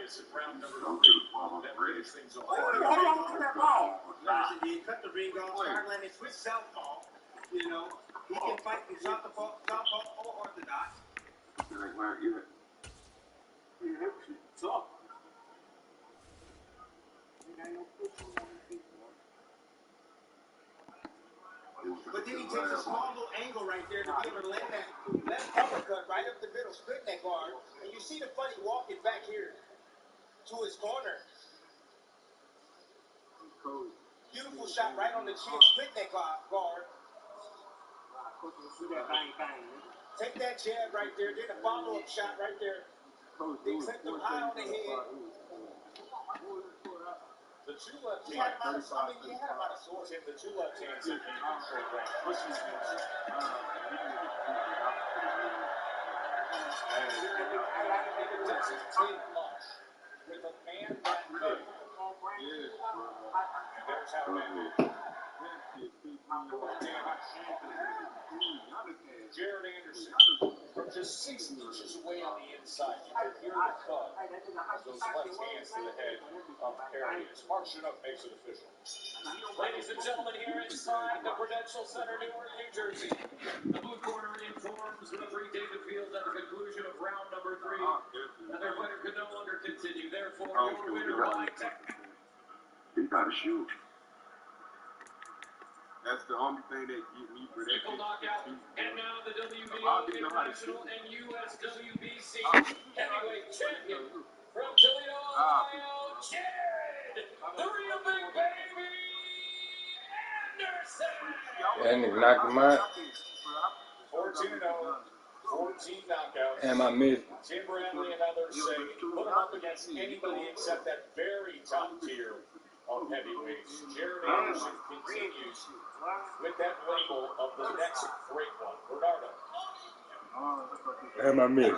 minutes of round number 3. That brings things on. He cut the ring off, Ireland, and switch southpaw. You know, he can fight from southpaw or orthodox. Like, where you at? So. But then he takes a small little angle right there to be able to land that left uppercut right up the middle, split that guard. And you see the funny walking back here to his corner. Beautiful shot right on the chin, split that guard. Take that jab right there, then a follow-up shot right there. They clip them high on the head. The two left hands. He had a lot of swords. The two left hands. With a man that big. And there's how that is. Jared Anderson from just 6 inches away on the inside. You can hear the thud of those left hands to the head of Harris. Marks it up, makes it official. Ladies and gentlemen, here inside the Prudential Center, Newark, New Jersey. The blue corner informs referee David Fields at the conclusion of round number 3. And their fighter could no longer continue. Therefore, your winner by TAKIN. You gotta shoot. That's the only thing that get me for that. Triple knockout. And now the WBO International and USWBC heavyweight champion from Toledo, Ohio, Jared, the real big baby Anderson. That nigga knocked him out. 14-0, 14 knockouts. And I missed. Tim Bradley and others say put him up against anybody except that very top tier of heavyweights. Jared Anderson continues with that label of the next great one. Bernardo. And I missed.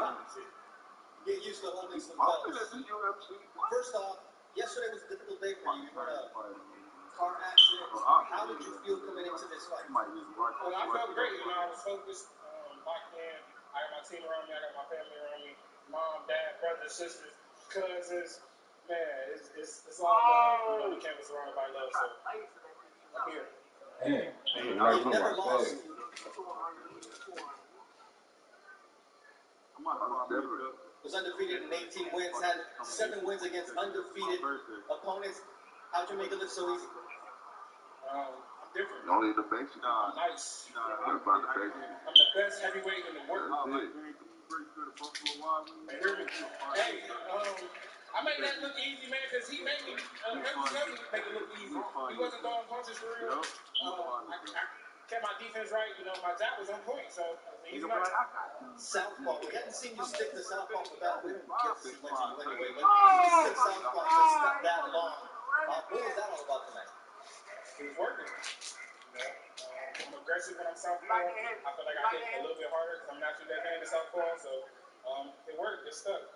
Get used to holding some belts. First off, yesterday was a difficult day for you. You had a car accident. How did you feel coming into this fight? Well, I felt great. You know, I was focused. Locked in. I got my team around me. I got my family around me. Mom, dad, brothers, sisters, cousins. Man, it's all love. You know, the campus surrounded by love. So I'm here. Damn. You never lost. Was undefeated in 18 wins, had 7 wins against undefeated opponents. How'd you make it look so easy? I'm different. Only the basics. Nice. What about the basics? I'm the best heavyweight in the world. Hey, I made that look easy, man, because he made me, make it look easy. He wasn't throwing punches for real. I kept my defense right. You know, my jab was on point, so easy night. Southpaw. We hadn't seen you stick to southpaw for that. We didn't get to see much of you anyway, but you stick southpaw just not that long. What was that all about tonight? It was working. You know, I'm aggressive when I'm southpaw. I feel like I hit a little bit harder because I'm naturally that-handed southpaw, so it worked. It stuck.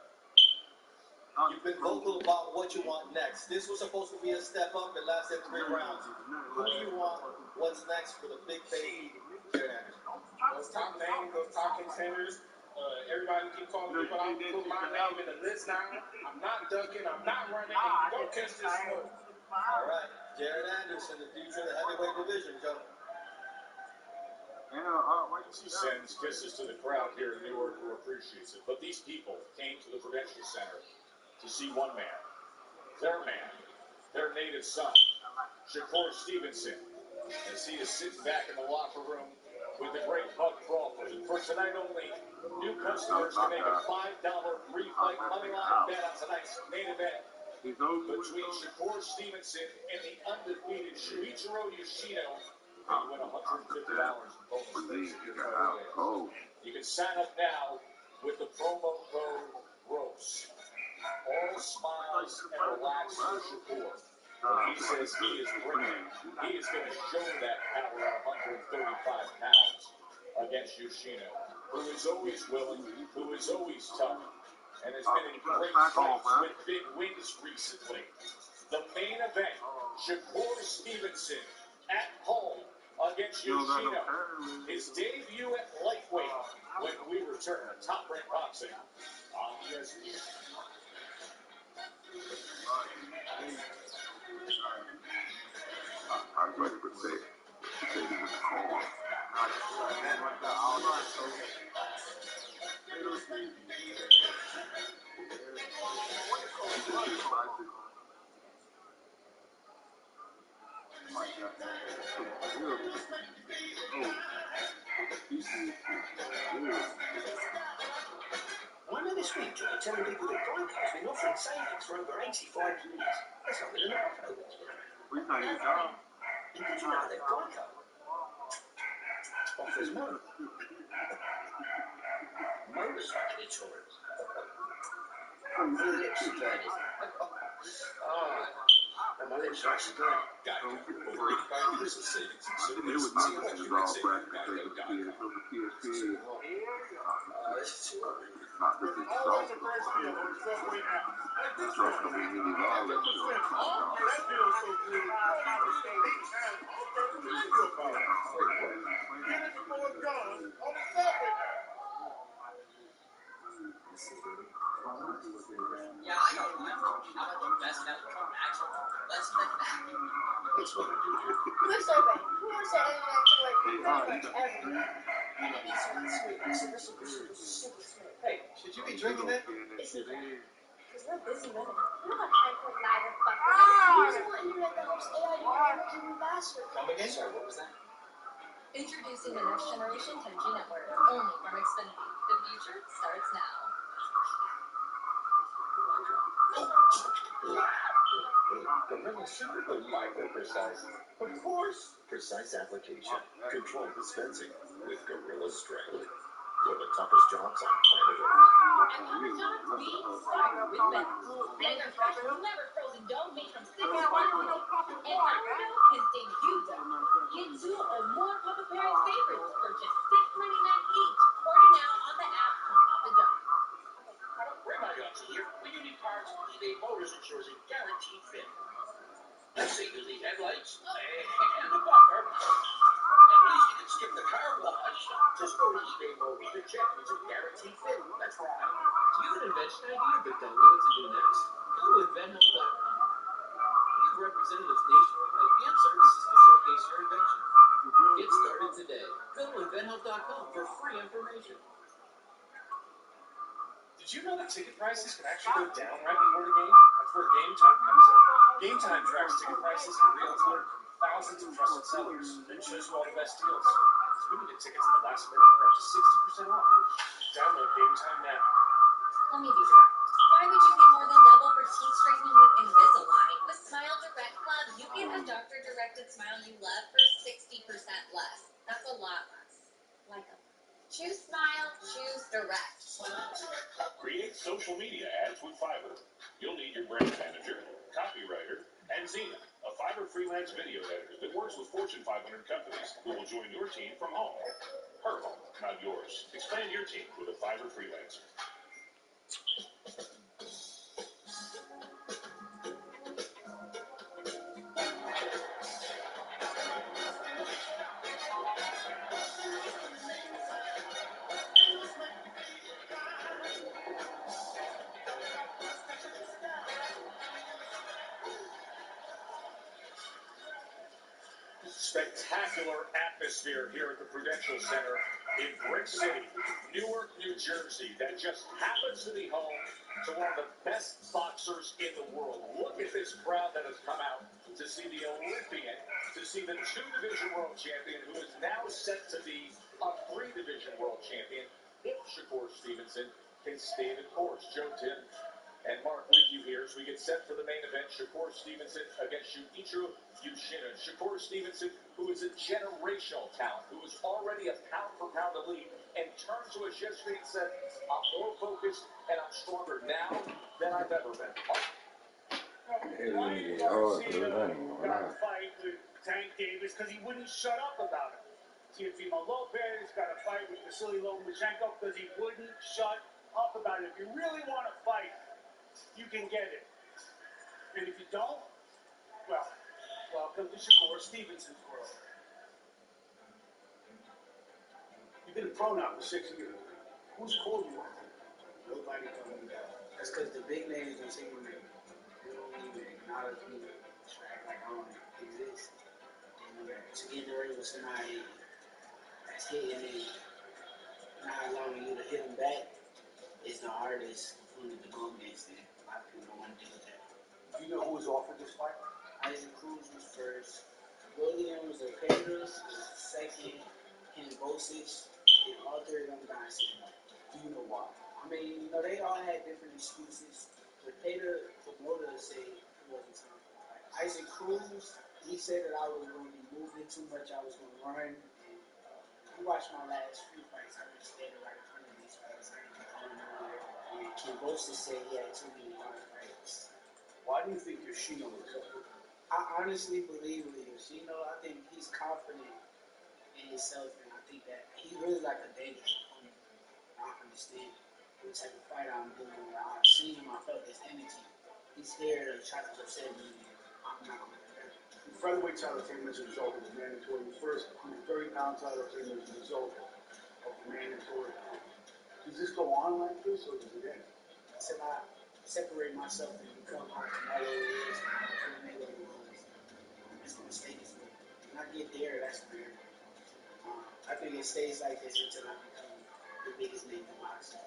You've been vocal about what you want next. This was supposed to be a step up. It lasted 3 rounds. Who do you want? What's next for the big baby, Jared Anderson? Those top names, those top contenders. Everybody keep calling me, but I'm putting my name in the list now. I'm not ducking. I'm not running. And don't catch this smoke. All right, Jared Anderson, the future of the heavyweight division, Joe. He sends kisses to the crowd here in Newark who appreciates it. But these people came to the Prudential Center to see one man, their native son, Shakur Stevenson, as he is sitting back in the locker room with the great Bud Crawford. And for tonight only, new customers can make a $5 free fight money line bet on tonight's main event between Shakur Stevenson and the undefeated Shuichiro Yoshino. And you win $150 in bonus. You can sign up now with the promo code ROAST. All smiles and relax for Shakur. He says he is bringing. He is going to show that power at 135 pounds against Yoshino, who is always willing, who is always tough, and has been in great fights with big wins recently. The main event, Shakur Stevenson at home against Yoshino. His debut at lightweight when we return to Top Rank Boxing on ESPN. Why not this week, Joy, telling people that GOOD&POSTIVE been offering savings for over 85 years? That's not really enough, though. And did you know that GOOD&POSTIVE offers motorcycle insurance? My lips are burning. And my lips are actually burning. GEICO. Over 85 years of savings and service. See how much you can save at GEICO.com. This is too early. Always a fresh deal on Subway app. That feels so good. Get it before it's gone on the Subway app. Yeah, I know one. How about the best medical actual? Let's make that. That's what I do here. Quick survey. Who wants to end to work pretty much every day? You know, it's really sweet. Super sweet. Hey, should you be drinking that? It's because we're busy women. We don't have time for live or fucking. Use the internet that helps AI do work even faster. Come again? Sorry, what was that? Introducing the next generation 10G network, only from Xfinity. The future starts now. Gorilla Super Micro Precise. Of course. Precise application. Controlled dispensing with Gorilla Strength. You're the toughest jobs on planet Earth. And Papa John's beans spiral with Ben. Blender fresh, never frozen dough made from 6 ingredients. And our dough can save you dough. Get 2 or more Papa Parents favorites for just $6.99 each. Order now on the app from Papa John's. Rabbi Young's here. With unique parts, eBay Motors ensures a guaranteed fit. Let's say you need headlights and a bumper. At least you can skip the car wash. Just go to eBay Motors to check it's a guaranteed fit. That's right. Do you have an invention idea but don't know what to do next? Go to InventHelp.com. We have representatives nationwide and services to showcase your invention. Get started today. Go to InventHelp.com for free information. Did you know that ticket prices can actually go down right before the game? That's where Game Time comes in. Game Time tracks ticket prices in real time from thousands of trusted sellers and shows you all the best deals. So we can get tickets at the last minute for up to 60% off. Download Game Time now. Let me be direct. Why would you pay more than double for teeth straightening with Invisalign? With Smile Direct Club, you get a doctor-directed smile you love for 60% less. That's a lot less. Like a choose Smile, choose Direct. Create social media ads with Fiverr. You'll need your brand manager, copywriter, and Zena, a Fiverr freelance video editor that works with Fortune 500 companies who will join your team from home. Her home, not yours. Expand your team with a Fiverr freelancer. Spectacular atmosphere here at the Prudential Center in Brick City, Newark, New Jersey, that just happens to be home to one of the best boxers in the world. Look at this crowd that has come out to see the Olympian, to see the 2-division world champion, who is now set to be a 3-division world champion if Shakur Stevenson can stay the course. Joe, Tim, and Mark with you here as we get set for the main event. Shakur Stevenson against Yuichiro Yoshida. Shakur Stevenson, who is a generational talent, who is already a pound-for-pound elite, and turned to us yesterday and said, I'm more focused and I'm stronger now than I've ever been. Ryan Garcia got a fight with Tank Davis because he wouldn't shut up about it. Teofimo Lopez got a fight with Vasily Lomachenko because he wouldn't shut up about it. If you really want to fight, you can get it. And if you don't, well, welcome to Shakur Stevenson's world. You've been a pro now for 6 years. Who's called you? Nobody told me that. That's because the big names don't see me. They don't even acknowledge me. Like I don't exist. And to get in the ring with somebody that's hitting me, not allowing you to hit them back, is the hardest opponent to go against. And a lot of people don't want to do it. was offered this fight? Isaac Cruz was first. Williams or Peters was second. And Bosic and all three of them guys said no. Do you know why? I mean, they all had different excuses. But Peter, promoter, said it wasn't time for the fight. Isaac Cruz, he said that I was going to be moving too much. I was going to run. And you watch my last few fights, I was standing right in front of these fights. I didn't come nowhere. And Ken Bosic said he had too many hard fights. Why do you think Yoshino was up? I honestly believe with Yoshino. I think he's confident in himself, and I think that he really like a dangerous opponent. I understand what type of fight I'm doing. I've seen him, I felt his energy. He's here to try to upset me, and I'm not going to do that. The featherweight title came as a result of the mandatory. The first 30-pound title came as a result of the mandatory. Does this go on like this, or does it end? I said I separate myself and become how Canelo is, and how Mayweather was. It's going to stay this way. When I get there, that's weird. I think it stays like this until I become the biggest name in boxing.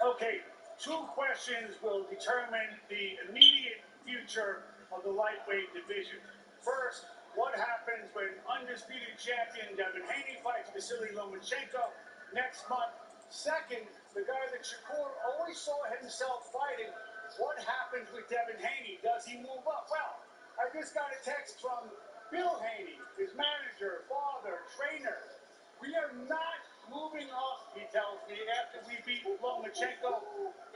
Okay, 2 questions will determine the immediate future of the lightweight division. First, what happens when undisputed champion Devin Haney fights Vasily Lomachenko next month? Second, the guy that Shakur always saw himself fighting, what happens with Devin Haney? Does he move up? Well, I just got a text from Bill Haney, his manager, father, trainer. We are not moving up, he tells me, after we beat Lomachenko,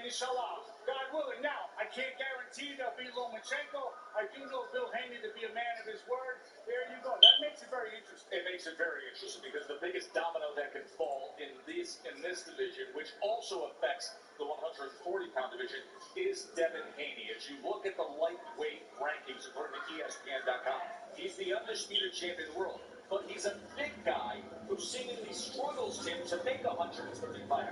inshallah, God willing. Now, I can't guarantee there'll be Lomachenko. I do know Bill Haney to be a man of his word. There you go. That makes it very interesting. It makes it very interesting because the biggest domino that can fall in this division, which also affects the 140-pound division, is Devin Haney. As you look at the lightweight rankings according to ESPN.com, he's the undisputed champion of the world. But he's a big guy who seemingly struggles, Tim, to make 135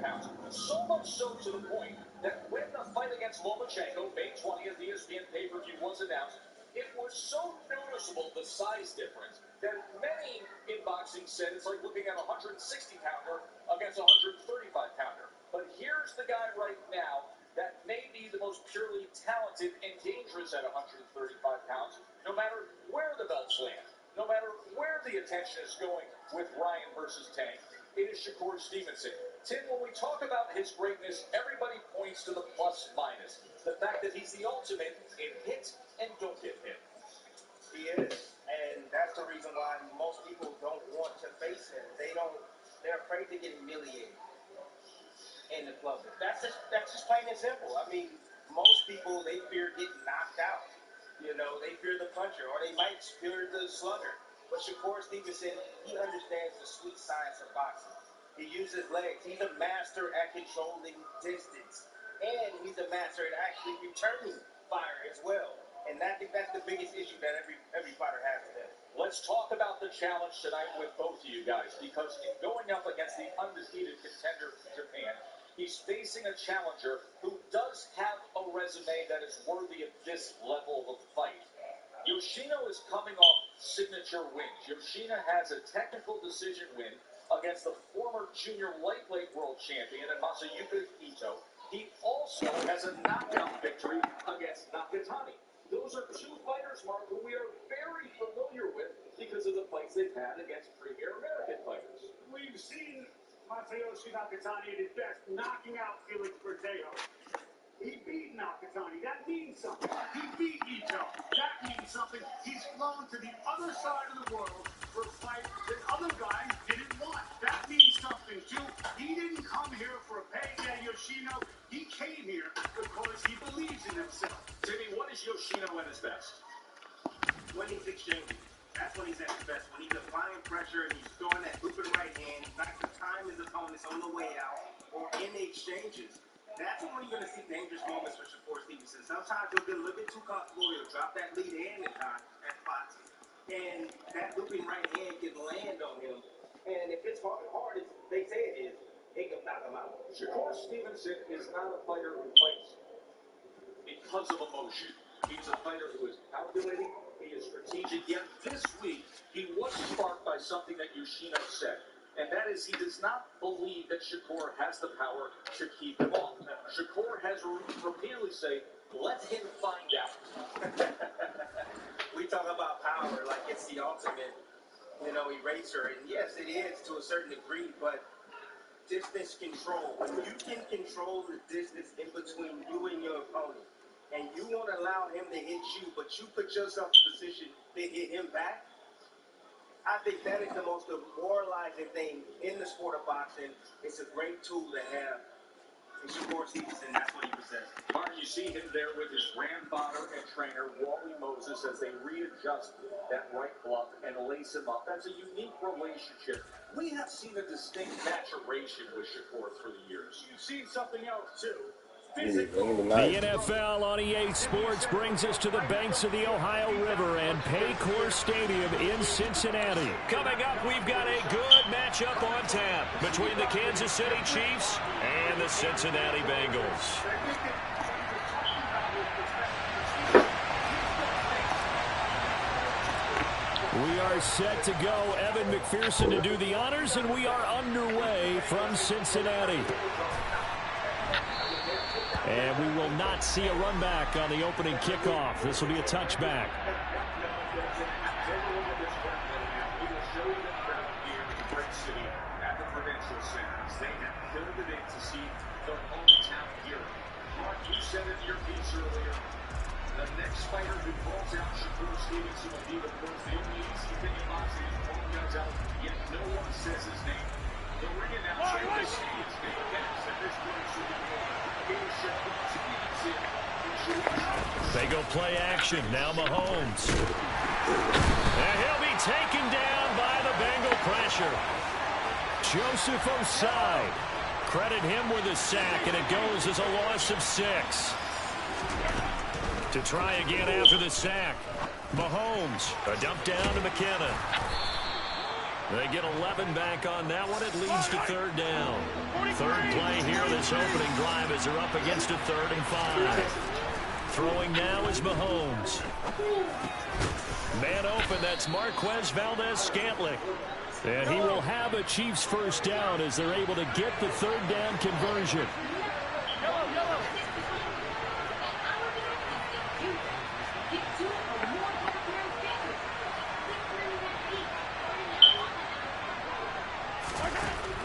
pounds. So much so to the point that when the fight against Lomachenko, May 20th, ESPN pay-per-view was announced, it was so noticeable, the size difference, that many in boxing said it's like looking at a 160-pounder against a 135-pounder. But here's the guy right now that may be the most purely talented and dangerous at 135 pounds, no matter where the belts land. No matter where the attention is going with Ryan versus Tank, it is Shakur Stevenson. Tim, when we talk about his greatness, everybody points to the plus minus. The fact that he's the ultimate in hit and don't get hit. He is. And that's the reason why most people don't want to face him. They're afraid to get humiliated in the public. That's just plain and simple. I mean, most people, they fear getting knocked out. You know, they fear the puncher, or they might fear the slugger. But Shakur Stevenson, he understands the sweet science of boxing. He uses legs. He's a master at controlling distance. And he's a master at actually returning fire as well. And I think that's the biggest issue that every fighter has with him. Let's talk about the challenge tonight with both of you guys, because in going up against the undefeated contender from Japan, he's facing a challenger who does have a resume that is worthy of this level of fight. Yoshino is coming off signature wins. Yoshino has a technical decision win against the former junior lightweight world champion Masayuki Ito. He also has a knockout victory against Nakatani. Those are 2 fighters, Mark, who we are very familiar with because of the fights they've had against premier American fighters. We've seen Masayoshi Nakatani at his best, knocking out Felix Verdejo. He beat Nakatani. That means something. He beat Ito. That means something. He's flown to the other side of the world for a fight that other guys didn't want. That means something, too. He didn't come here for a payday, Yoshino. He came here because he believes in himself. Timmy, what is Yoshino at his best? When he's exchanging, that's when he's at his best. When he's applying pressure and he's throwing that looping right hand, not to time his opponents on the way out or in the exchanges. That's when you're going to see dangerous moments for Shakur Stevenson. Sometimes he'll get a little bit too comfortable. He'll drop that lead hand at spots. And that looping right hand can land on him. And if it's hard as they say it is, it can knock him out. Shakur Stevenson is not a fighter who fights because of emotion. He's a fighter who is calculating, he is strategic. Yet this week, he was sparked by something that Yoshino said. and that is he does not believe that Shakur has the power to keep him off. Shakur has repeatedly said, let him find out. We talk about power like it's the ultimate, eraser. And yes, it is to a certain degree, but distance control. When you can control the distance in between you and your opponent, and you won't allow him to hit you, but you put yourself in position to hit him back, I think that is the most demoralizing thing in the sport of boxing. It's a great tool to have. And Shakur Stevenson, that's what he possesses. Mark, you see him there with his grandfather and trainer, Wally Moses, as they readjust that right glove and lace him up. That's a unique relationship. We have seen a distinct maturation with Shakur through the years. You've seen something else, too. The NFL on EA Sports brings us to the banks of the Ohio River and Paycor Stadium in Cincinnati. Coming up, we've got a good matchup on tap between the Kansas City Chiefs and the Cincinnati Bengals. We are set to go. Evan McPherson to do the honors, and we are underway from Cincinnati. And we will not see a run back on the opening kickoff. This will be a touchback. At the Prudential Center, they have killed it in to see their hometown hero. Mark, you said it in your piece earlier. The next fighter who calls out Shakur Stevenson will be the first. The only easy thing in boxing is one guns out, yet no one says his name. The ring announcer will say his name next, and this place will be more. They go play action. Now Mahomes. And he'll be taken down by the Bengal pressure. Joseph Osai. Credit him with a sack, and it goes as a loss of 6. To try again after the sack. Mahomes. A dump down to McKenna. They get 11 back on that one. It leads to third down. Third play here this opening drive as they're up against a 3rd and 5. Throwing now is Mahomes. Man open, that's Marquez Valdez-Scantling. And he will have a Chiefs first down as they're able to get the 3rd down conversion.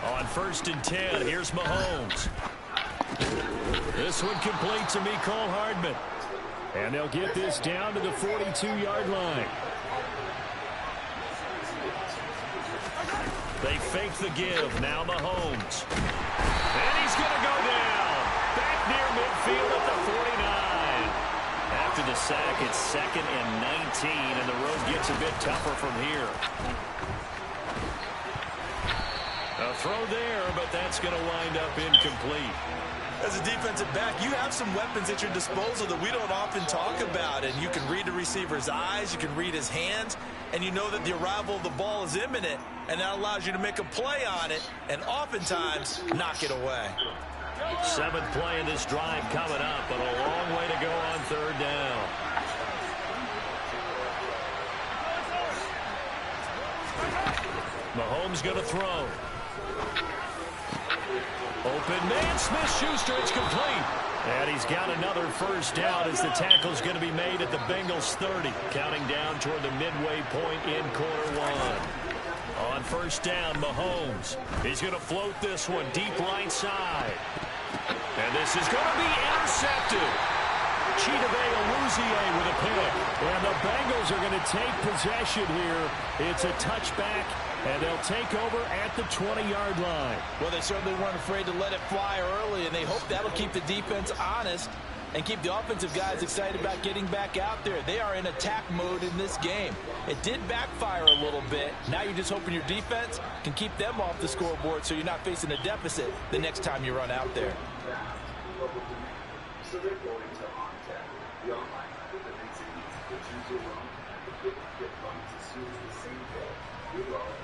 On 1st and 10, here's Mahomes. This one complete to Mecole Hardman. And they'll get this down to the 42-yard line. They fake the give. Now Mahomes. And he's going to go down. Back near midfield at the 49. After the sack, it's 2nd and 19, and the road gets a bit tougher from here. A throw there, but that's going to wind up incomplete. As a defensive back, you have some weapons at your disposal that we don't often talk about. And you can read the receiver's eyes, you can read his hands, and you know that the arrival of the ball is imminent, and that allows you to make a play on it and oftentimes knock it away. 7th play in this drive coming up, but a long way to go on 3rd down. Mahomes going to throw. Open man, Smith-Schuster, it's complete. And he's got another first down as the tackle's going to be made at the Bengals 30. Counting down toward the midway point in quarter 1. On 1st down, Mahomes. He's going to float this one deep right side. And this is going to be intercepted. Chidobe Awuzie with a pick. And the Bengals are going to take possession here. It's a touchback, and they'll take over at the 20-yard line. Well, they certainly weren't afraid to let it fly early, and they hope that'll keep the defense honest and keep the offensive guys excited about getting back out there. They are in attack mode in this game. It did backfire a little bit. Now you're just hoping your defense can keep them off the scoreboard so you're not facing a deficit the next time you run out there. So they're going to on-tap. The online that makes it easy to choose your loan and the quick to get funds as soon as the same day. We're all on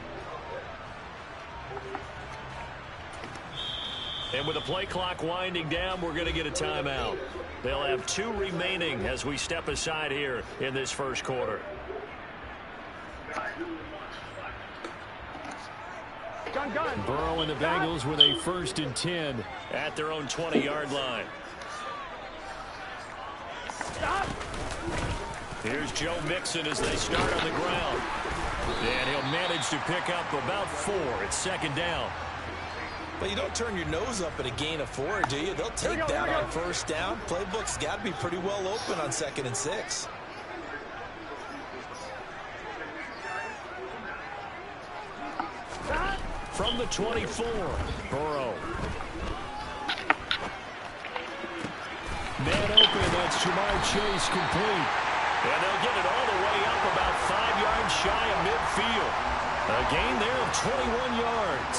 that. And with the play clock winding down, we're going to get a timeout. They'll have 2 remaining as we step aside here in this first quarter. Burrow and the Bengals with a 1st and 10 at their own 20-yard line. Here's Joe Mixon as they start on the ground. And he'll manage to pick up about 4 at 2nd down. But you don't turn your nose up at a gain of 4, do you? They'll take that on 1st down. Playbook's got to be pretty well open on 2nd and 6. From the 24, Burrow. Man open, that's Jamar Chase complete. And they'll get it all the way up about 5 yards shy of midfield. A gain there of 21 yards.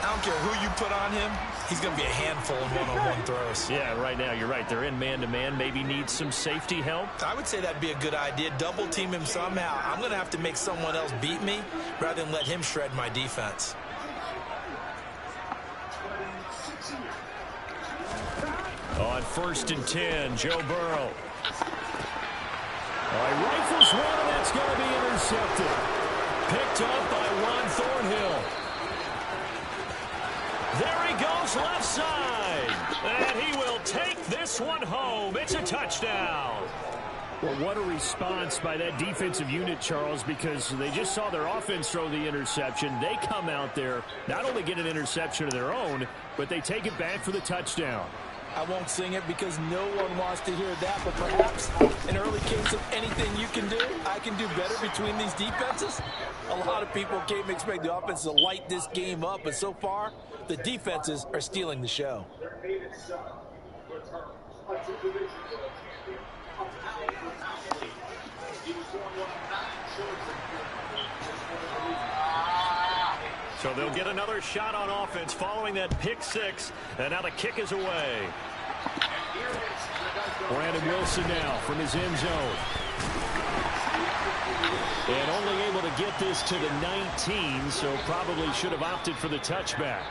I don't care who you put on him. He's going to be a handful in one-on-one throws. Yeah, right now you're right. They're in man-to-man. Maybe needs some safety help. I would say that'd be a good idea. Double team him somehow. I'm going to have to make someone else beat me rather than let him shred my defense. On 1st and 10, Joe Burrow. Rifles one, and that's going to be intercepted. Picked up by Ron Thornhill. There he goes left side. And he will take this one home. It's a touchdown. Well, what a response by that defensive unit, Charles, because they just saw their offense throw the interception. They come out there, not only get an interception of their own, but they take it back for the touchdown. I won't sing it because no one wants to hear that, but perhaps an early case of anything you can do, I can do better between these defenses. A lot of people came to expect the offense to light this game up, but so far, the defenses are stealing the show. So they'll get another shot on offense following that pick 6, and now the kick is away. Brandon Wilson now from his end zone. And only able to get this to the 19, so probably should have opted for the touchback.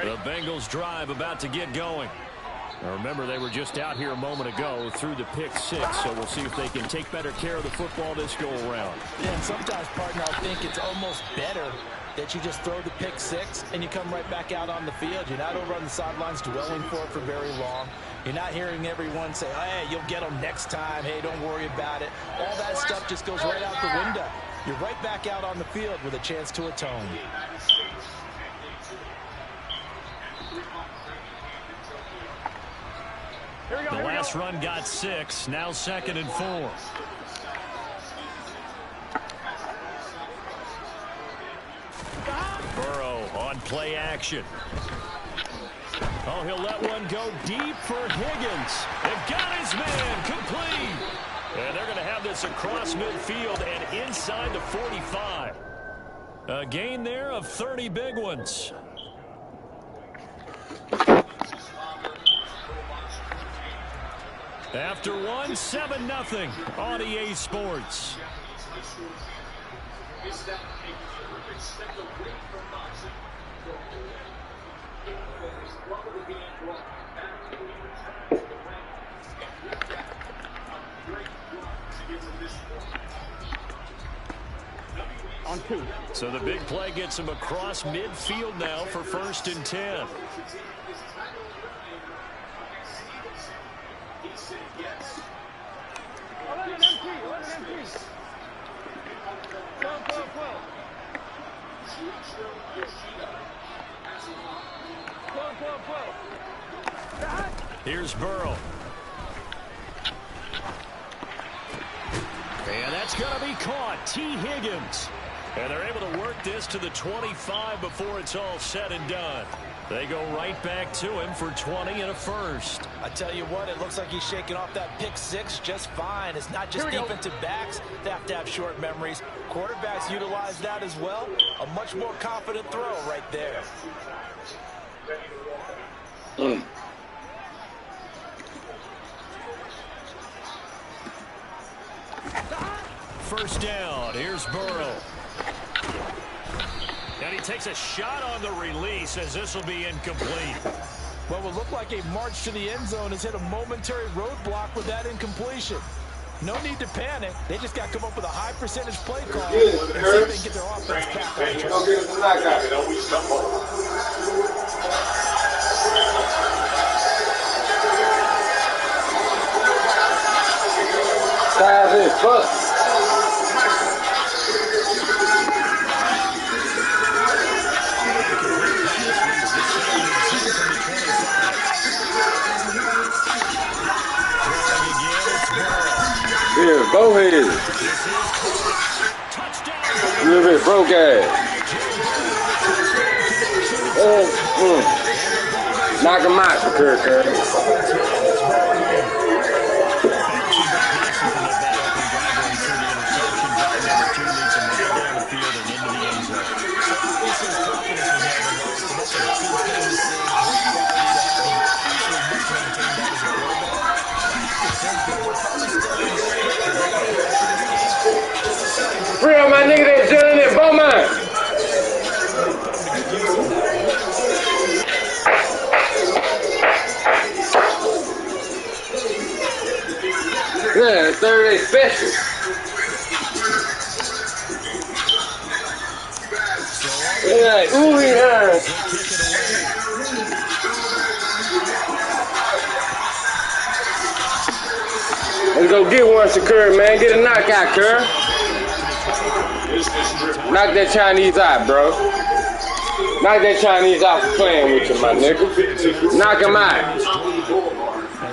The Bengals drive about to get going. Now remember, they were just out here a moment ago through the pick 6, so we'll see if they can take better care of the football this go-around. Yeah, and sometimes, partner, I think it's almost better that you just throw the pick 6 and you come right back out on the field. You're not over on the sidelines dwelling for it for very long. You're not hearing everyone say, hey, you'll get them next time. Hey, don't worry about it. All that stuff just goes right out the window. You're right back out on the field with a chance to atone. The last run got 6, now 2nd and 4. Burrow on play action. Oh, he'll let one go deep for Higgins. They've got his man complete. And they're going to have this across midfield and inside the 45. A gain there of 30 big ones. After 7-0 on EA Sports. On 2. So the big play gets him across midfield now for 1st and 10. Here's Burrow. And that's going to be caught. T. Higgins. And they're able to work this to the 25 before it's all said and done. They go right back to him for 20 and a first. I tell you what, it looks like he's shaking off that pick 6 just fine. It's not just defensive backs that have to have short memories. Quarterbacks utilize that as well. A much more confident throw right there. First down. Here's Burrow. And he takes a shot on the release as this will be incomplete. What will look like a march to the end zone has hit a momentary roadblock with that incompletion. No need to panic. They just got to come up with a high percentage play call and see if they can get their offense back on track. Size is fuck. Yeah, go ahead. A little bit broke ass. Knock him out for Kirk. Free on my nigga that's dealing in Beaumont. Yeah, Thursday special. Yeah, ooh, yeah. Let's go get one, Shakur, man. Get a knockout, Kerr. Knock that Chinese out, bro. Knock that Chinese out for playing with you, my nigga. Knock him out.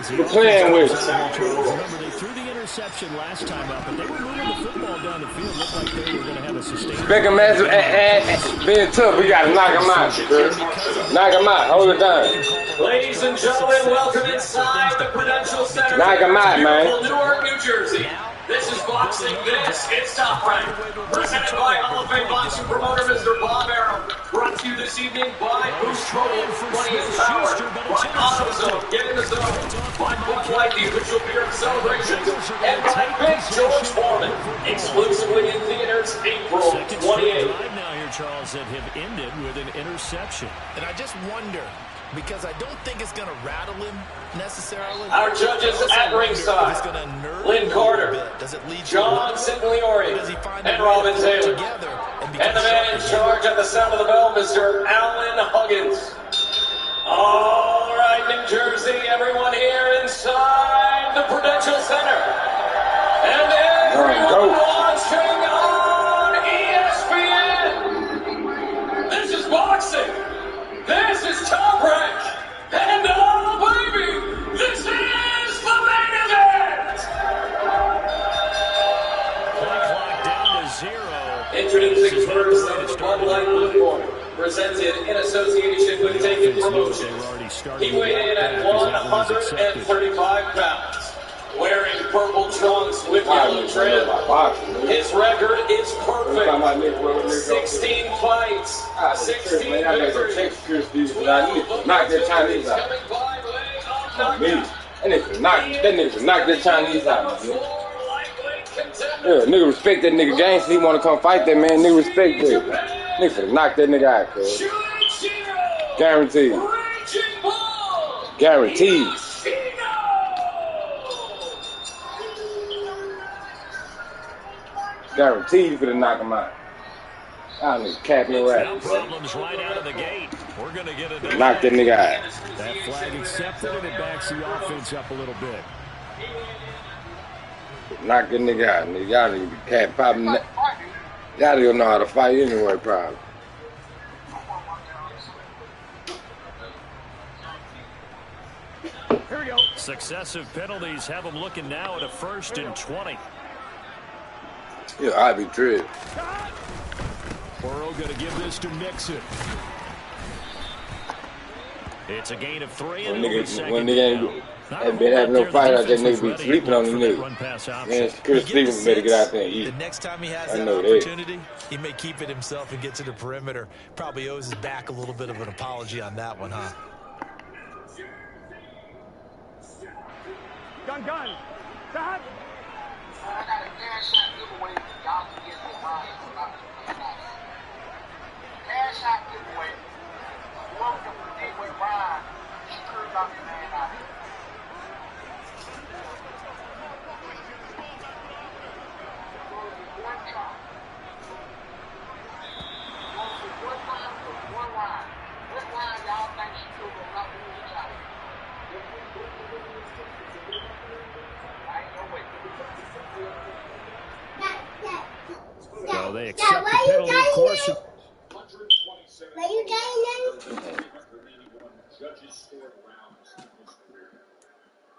For playing with you. They threw the interception last time up, but they were moving the football down the field. Looked like they were going to have a sustained. Beckham being tough, we got to knock him out, Shakur. Knock him out. Hold it down. Ladies and gentlemen, welcome inside the Prudential Center. Knock him out, man. Newark, New Jersey. This is boxing. This is Top Rank. Presented by Hall of Fame boxing promoter Mr. Bob Arum. Brought to you this evening by Boost Mobile 28 Power. By AutoZone. Get in the zone. By Bud Light, the official beer of celebrations. And by Big George Foreman. Exclusively in theaters April 28th. Now here, Charles, that have ended with an interception. And I just wonder, because I don't think it's going to rattle him necessarily. Our judges at ringside, Lynn Carter, John Sigliori, and Robin Taylor. And the man in charge at the sound of the bell, Mr. Alan Huggins. All right, New Jersey, everyone here inside the Prudential Center. And everyone watching on ESPN. This is boxing. This is Top Rank. And baby, this is the main event. Play clock down to 0. Introducing first the Bud Light Blue Corner, presented in association with Takin Promotions. He weighed in at 135 pounds. Wearing purple trunks with yellow trim. His record is perfect. 16 fights, 16 victories. Knock that Chinese out. That nigga knock that Chinese out, man. Yeah, nigga respect that nigga gang, so he wanna come fight that man. Nigga respect that. Nigga finna knock that nigga out, cuz. Guaranteed. Guaranteed. Guaranteed you finna knock him out. I don't cap your ass. Problems right out of the gate. We're gonna get it. Knock that nigga out. That flag accepted, and it backs the offense up a little bit. Knock that nigga out. Nigga, y'all need to cap probably. Y'all don't know how to fight anyway, probably. Here we go. Successive penalties have them looking now at a 1st and 20. Yeah, I'd be tripped. Burrow going to give this to Mixon. It's a gain of 3 and when nigga ain't been having no fight out there, nigga be sleeping on the nigga. Man, Chris Stevens better get out there and eat. The next time he has that opportunity, he may keep it himself and get to the perimeter. Probably owes his back a little bit of an apology on that one, huh? Gun. Stop. I got a cash shot giveaway. Y'all can get the Ryan. Cash shot giveaway. Welcome to Gateway Ryan. So they accept the penalty, of course. 127. Where you going? 381 judges scored rounds in his career.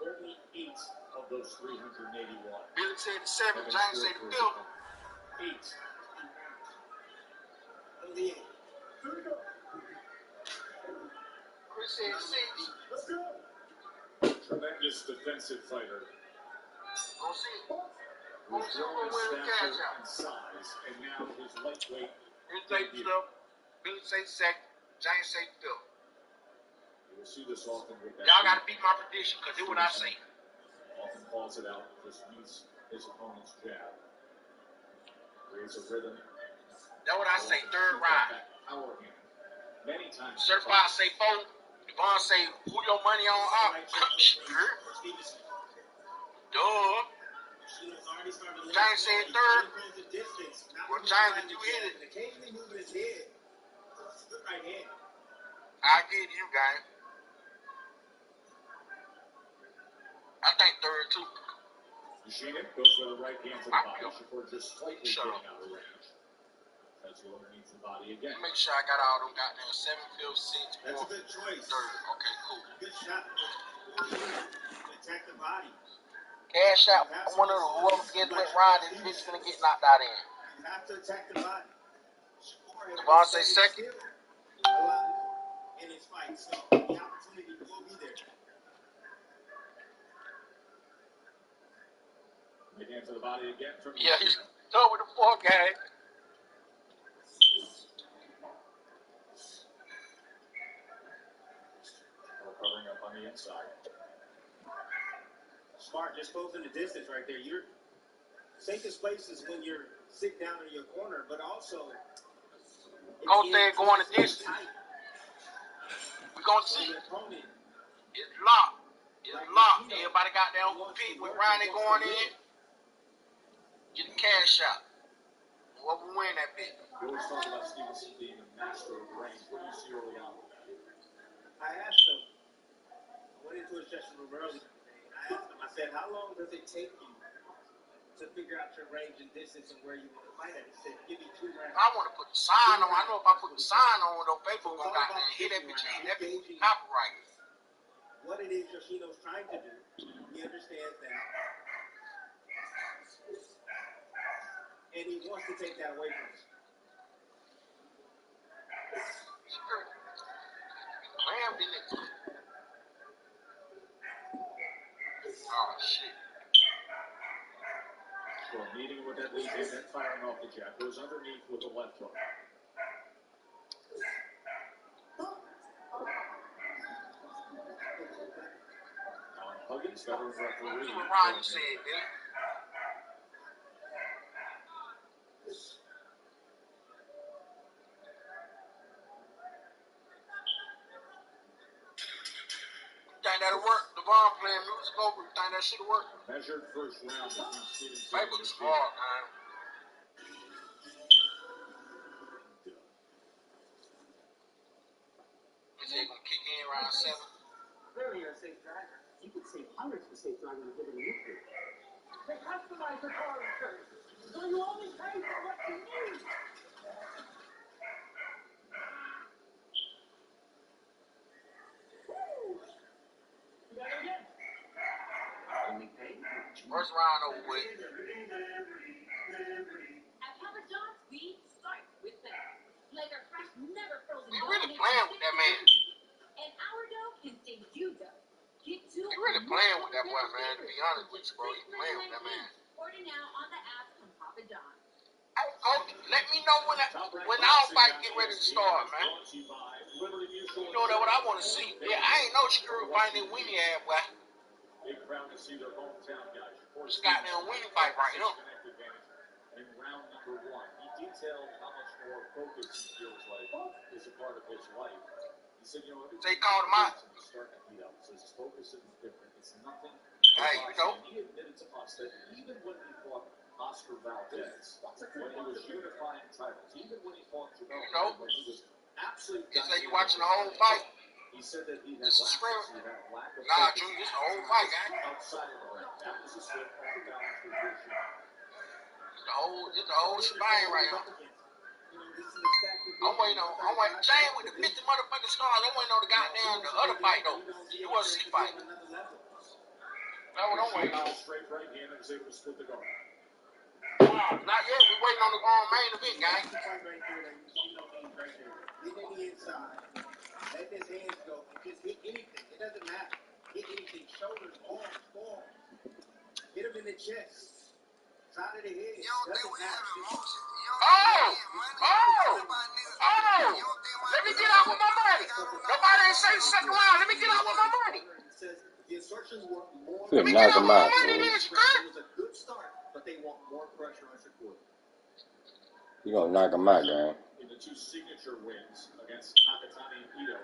Only 8 of those 381. Billy said the 7, James said the 5. 8. Chris said 6. Let's go. Tremendous defensive fighter. Go see. Go With see who growing gonna win the cash stature out. and size, and now his lightweight Billy say debut. 5. Billy say 2nd. James say 5th. You will see this often with that. Y'all gotta beat my prediction, because do what I say. Often calls it out, just meets his opponent's jab. Creates a rhythm. That's what I say, 3rd round. Power hand. Many times. Certified say 4. Devon say, who your money on up? Duh. James said 3rd. Well, James, did you hit it? Occasionally moving his head. Good right hand. I'll give you, guys. I think 3rd, too. Machine goes for the right hand to the body. Shakur just slightly getting out of range. That's what underneath the body again. Make sure I got all them goddamn 7, 5, 6, 4. That's a good choice. 3rd. Okay, cool. Good shot. Attack the body. Cash out. One of whoever gets with Ryan, this bitch gonna get knocked out in. You have to attack the body. Devon say 2nd. In his fight, so the opportunity will be there. Right hand to the body again. Yeah, he's done with the 4 guy. Covering up on the inside. Smart, just closing the distance right there. Your safest place is when you're sit down in your corner, but also Coach said going the distance. We're gonna see. It's locked. It's locked. Everybody got their own pick with Ronnie going in. Get the cash out. Whoever win that pick. We always talk about Stevenson being a master of range. What do you see early on with that? I asked him, I went into his dressing room early today, and I asked him, I said, how long does it take you to figure out your range and distance and where you want to fight at? He said, give me 2 rounds. I want to put the sign on. I know if I put the sign on, though, people gonna got to hit that bitch and that bitch will be copyrighted. What it is Yoshino's trying to do, he understands that. And he wants to take that away from us. Sure. Crammed in it. Oh, shit. Well, meeting with that lead and then firing off the jab. Goes underneath with the left hook. Huggins, veteran referee. See what Ronnie said, man. Think that'll work? Devon playing music over. Think that shit'll work? Measured first round between Stevenson They and look smart, man. Is they gonna kick in around 7? Clearly, you're a safe driver. You could save hundreds for safe driving and giving you food. They customize the car insurance, so you only pay for what you need. You got it again. Only pay. First round over with. At Papa John's, we start with them. Like our fresh, never frozen They dough really makes playing it with that man. and our dough can stay you dough. Get two He really playing with that boy, man. To be honest with you, bro, he playing with that man. Order now on the app from Papa John's. Coach, let me know when our fight get ready to start, man. You know that what I want to see. Yeah, I ain't no screw fighting that Winnie ass, boy. Big crowd to see their hometown guys. This goddamn Winnie fight right here. In round number 1, he detailed how much more focus he feels like is a part of his life. He said, you know, They called him out. Starting to heat up. He says his focus isn't different. It's nothing. Hey, you know. He admitted to us that even when he fought Oscar Valdez, when he was unifying titles, even when he fought Jerome, when he was absolutely. He said you watching the whole fight. He said that he had this is scrimmage. Nah, Junior, this the whole fight, gang. Outside of the ring. That was a swift, off-balance position. It's the whole spine right here. I'm waiting. James with the 50 motherfucking stars. I'm waiting on the goddamn the other fight though. UFC fight. That's what I'm waiting on. Straight right hand and was able to split the guard. Not yet. We're waiting on the main event, gang. Get in the inside. Let his hands go. Just hit anything. It doesn't matter. Hit anything. Shoulders, arms, forearms. Hit him in the chest. Side of the head. Doesn't matter. Let me get out with my money. Nobody ain't say second round. Let me get out with my money. The instructions were more. Let me knock him out, bro. It was a good start, but they want more pressure on Shakur. You gonna knock him out, gang. In the two signature wins against Nakatani and Ito,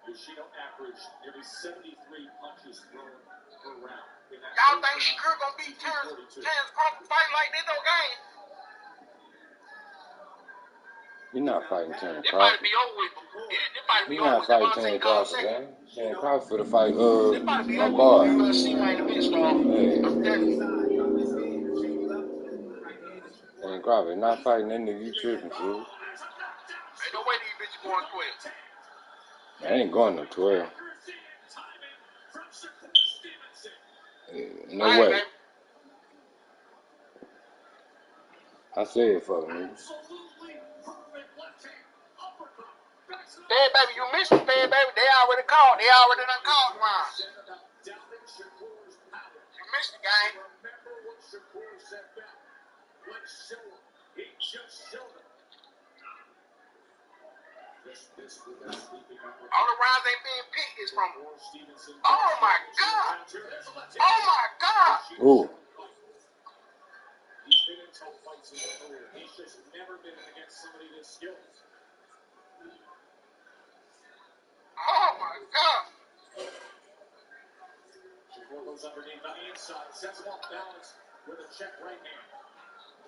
Yoshino averaged nearly 73 punches thrown per round. Y'all think Shakur gonna beat Terrence Crawford fight like this, no game? You're not fighting Terrence It might Crawford. be over with. It might be You're over not with. fighting Terrence Crawford, gang. Terrence Crawford for the fight, It might be my over boy. with. UFC main event star. Hey. I'm telling you. Terrence Crawford not fighting that nigga. You tripping, fool. Ain't no way these bitches going 12. I ain't going no 12. No Right, way. baby. I said fuck nigga. Bad baby, you missed it, bad baby. They already called. They already done called rounds. You missed the game. All the rounds ain't being picked is from. Oh my God! Oh my God! Ooh. He's been in tough fights in his career. He's just never been against somebody that's skilled. Oh my God! Shakur goes underneath on the inside, sets him off balance with a check right hand.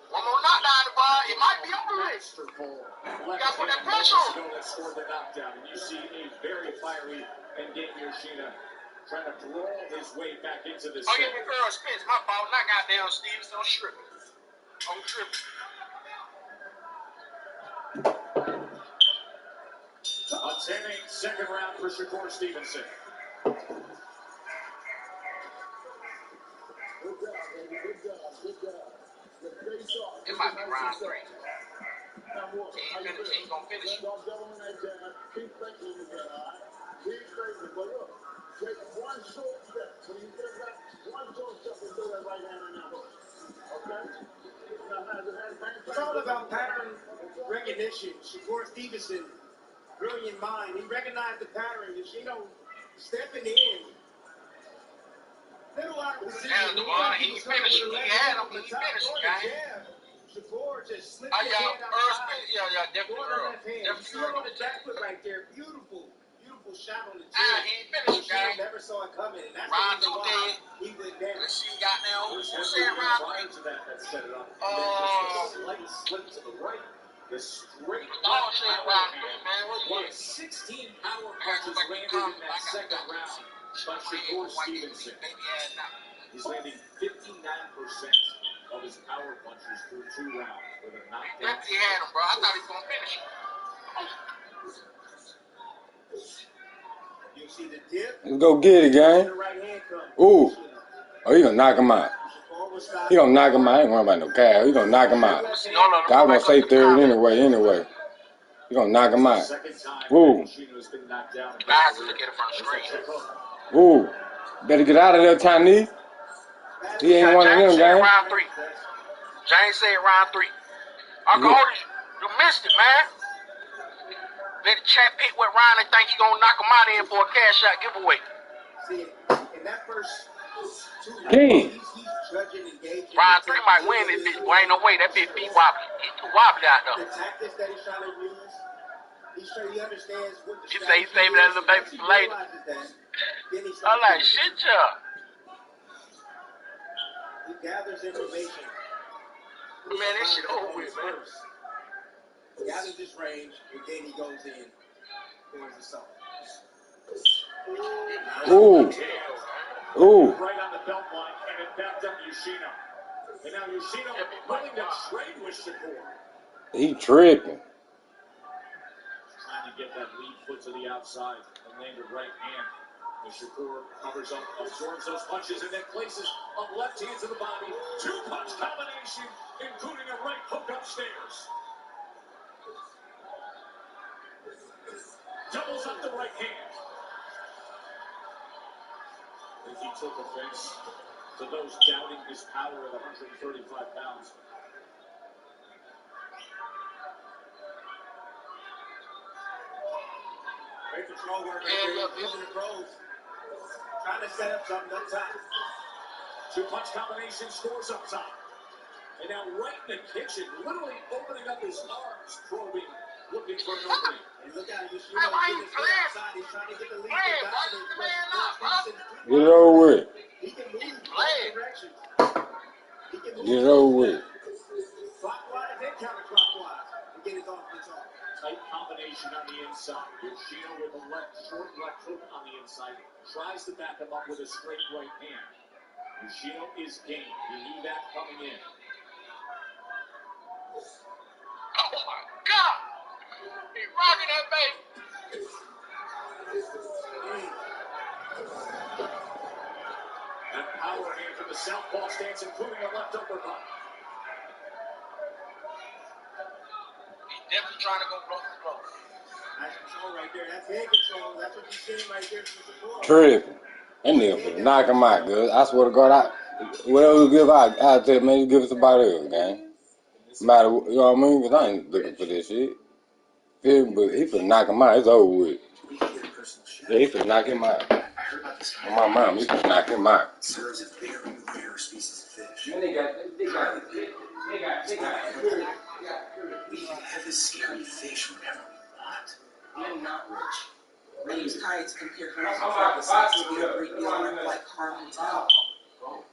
One more knockdown, boy. It might be over with. You gotta put that pressure on. That scored the knockdown, and you see a very fiery and game Yoshino trying to brawl his way back into this. Oh, yeah, the girl Spence. My fault. Not goddamn Steve. Don't strip it. Don't trip it. A 10-8 second round for Shakur Stevenson. It might be round 3. He ain't gonna finish it. It's all about pattern recognition. Shakur Stevenson, brilliant mind. He recognized the pattern. Yoshino stepping in. Little out of position. Damn, Devon, he finished it. He had him. He finished it, guys. Shakur just slipped Oh, his yeah, hand outside. yeah, definitely Earl. Definitely Still Earl. on the back foot right there. Beautiful shot on the chin. He ain't finished, guys. Never saw it coming. And that's Round 2 the reason why dead. he went down. Let's see, got now. Who said round 3? Slight slip to the right. The straight. Oh, said round 3, man. What you 16 power punches landed in that second round by Shakur Stevenson. He's landing 59% of his power punches through 2 rounds with a knockdown. He had him, bro. I thought he was gonna finish it. You see the dip? Let's go get it, gang. Ooh. Oh, he gonna knock him out. He gonna knock him out. I ain't worried about no cow. He gonna knock him out. I was gonna say third anyway. He gonna knock him out. Ooh. Ooh. Better get out of there, Chinese. He ain't one of them, gang. Round 3. James said round 3. Uncle Otis, you missed it, man. Let the chat pick what round they think he gonna knock him out in for a cash out giveaway. See, in that first 2 King. he's judging, engaging. Round 3 might win this bitch. Well, ain't no way. That bitch be wobbly. He too wobbly out there. The tactics that he's trying to use, he understands what the He say he's saving that little baby for later. I'm like, shit, y'all. He gathers information. Man, this shit over with, man. He gathers this range, and then he goes in for his assault. Ooh. Ooh. Right on the belt line, and it backed up Yoshino. And now Yoshino willing to trade with Shakur. He tripping. Trying to get that lead foot to the outside and land a right hand. And Shakur covers up, absorbs those punches, and then places a left hand to the body. 2-punch combination, including a right hook upstairs. Doubles up the right hand. I think he took offense to those doubting his power at 135 pounds. Great control work right there. Using the pros. Trying to set up something up top. 2-punch combination, scores up top. And now right in the kitchen, literally opening up his arms, probing, looking for an opening. And look out, Yoshino getting his foot outside. He's trying to get the lead foot down. Get it over with. He can move both directions. He can move Get it over with. clockwise and counterclockwise. And get his offense off. Tight combination on the inside. Yoshino with a short left hook on the inside. Tries to back him up with a straight right hand. Yoshino is game. You knew that coming in. Oh my God! He's rocking that baby. That power hand from the southpaw stance, including a left uppercut. He's definitely trying to go close to close. Nice control right there. That's head control. That's what you're seeing right there from Shakur. Tripping. That nigga finna knock him out, good. I swear to God, whatever you give out, I tell you, man, you give it to somebody else, gang. Matter, you know what I mean? Because I ain't looking for this shit. Feel me? But he finna knock him out. It's over with. Yeah, he finna knock him out. On my mom, he finna knock him out. Serves as bigger and rarer species of fish. Man, they got. We can have this scary fish whenever we want. I'm not rich. I use kayaks to compare hunting practices to get a great deal of like harm and tell.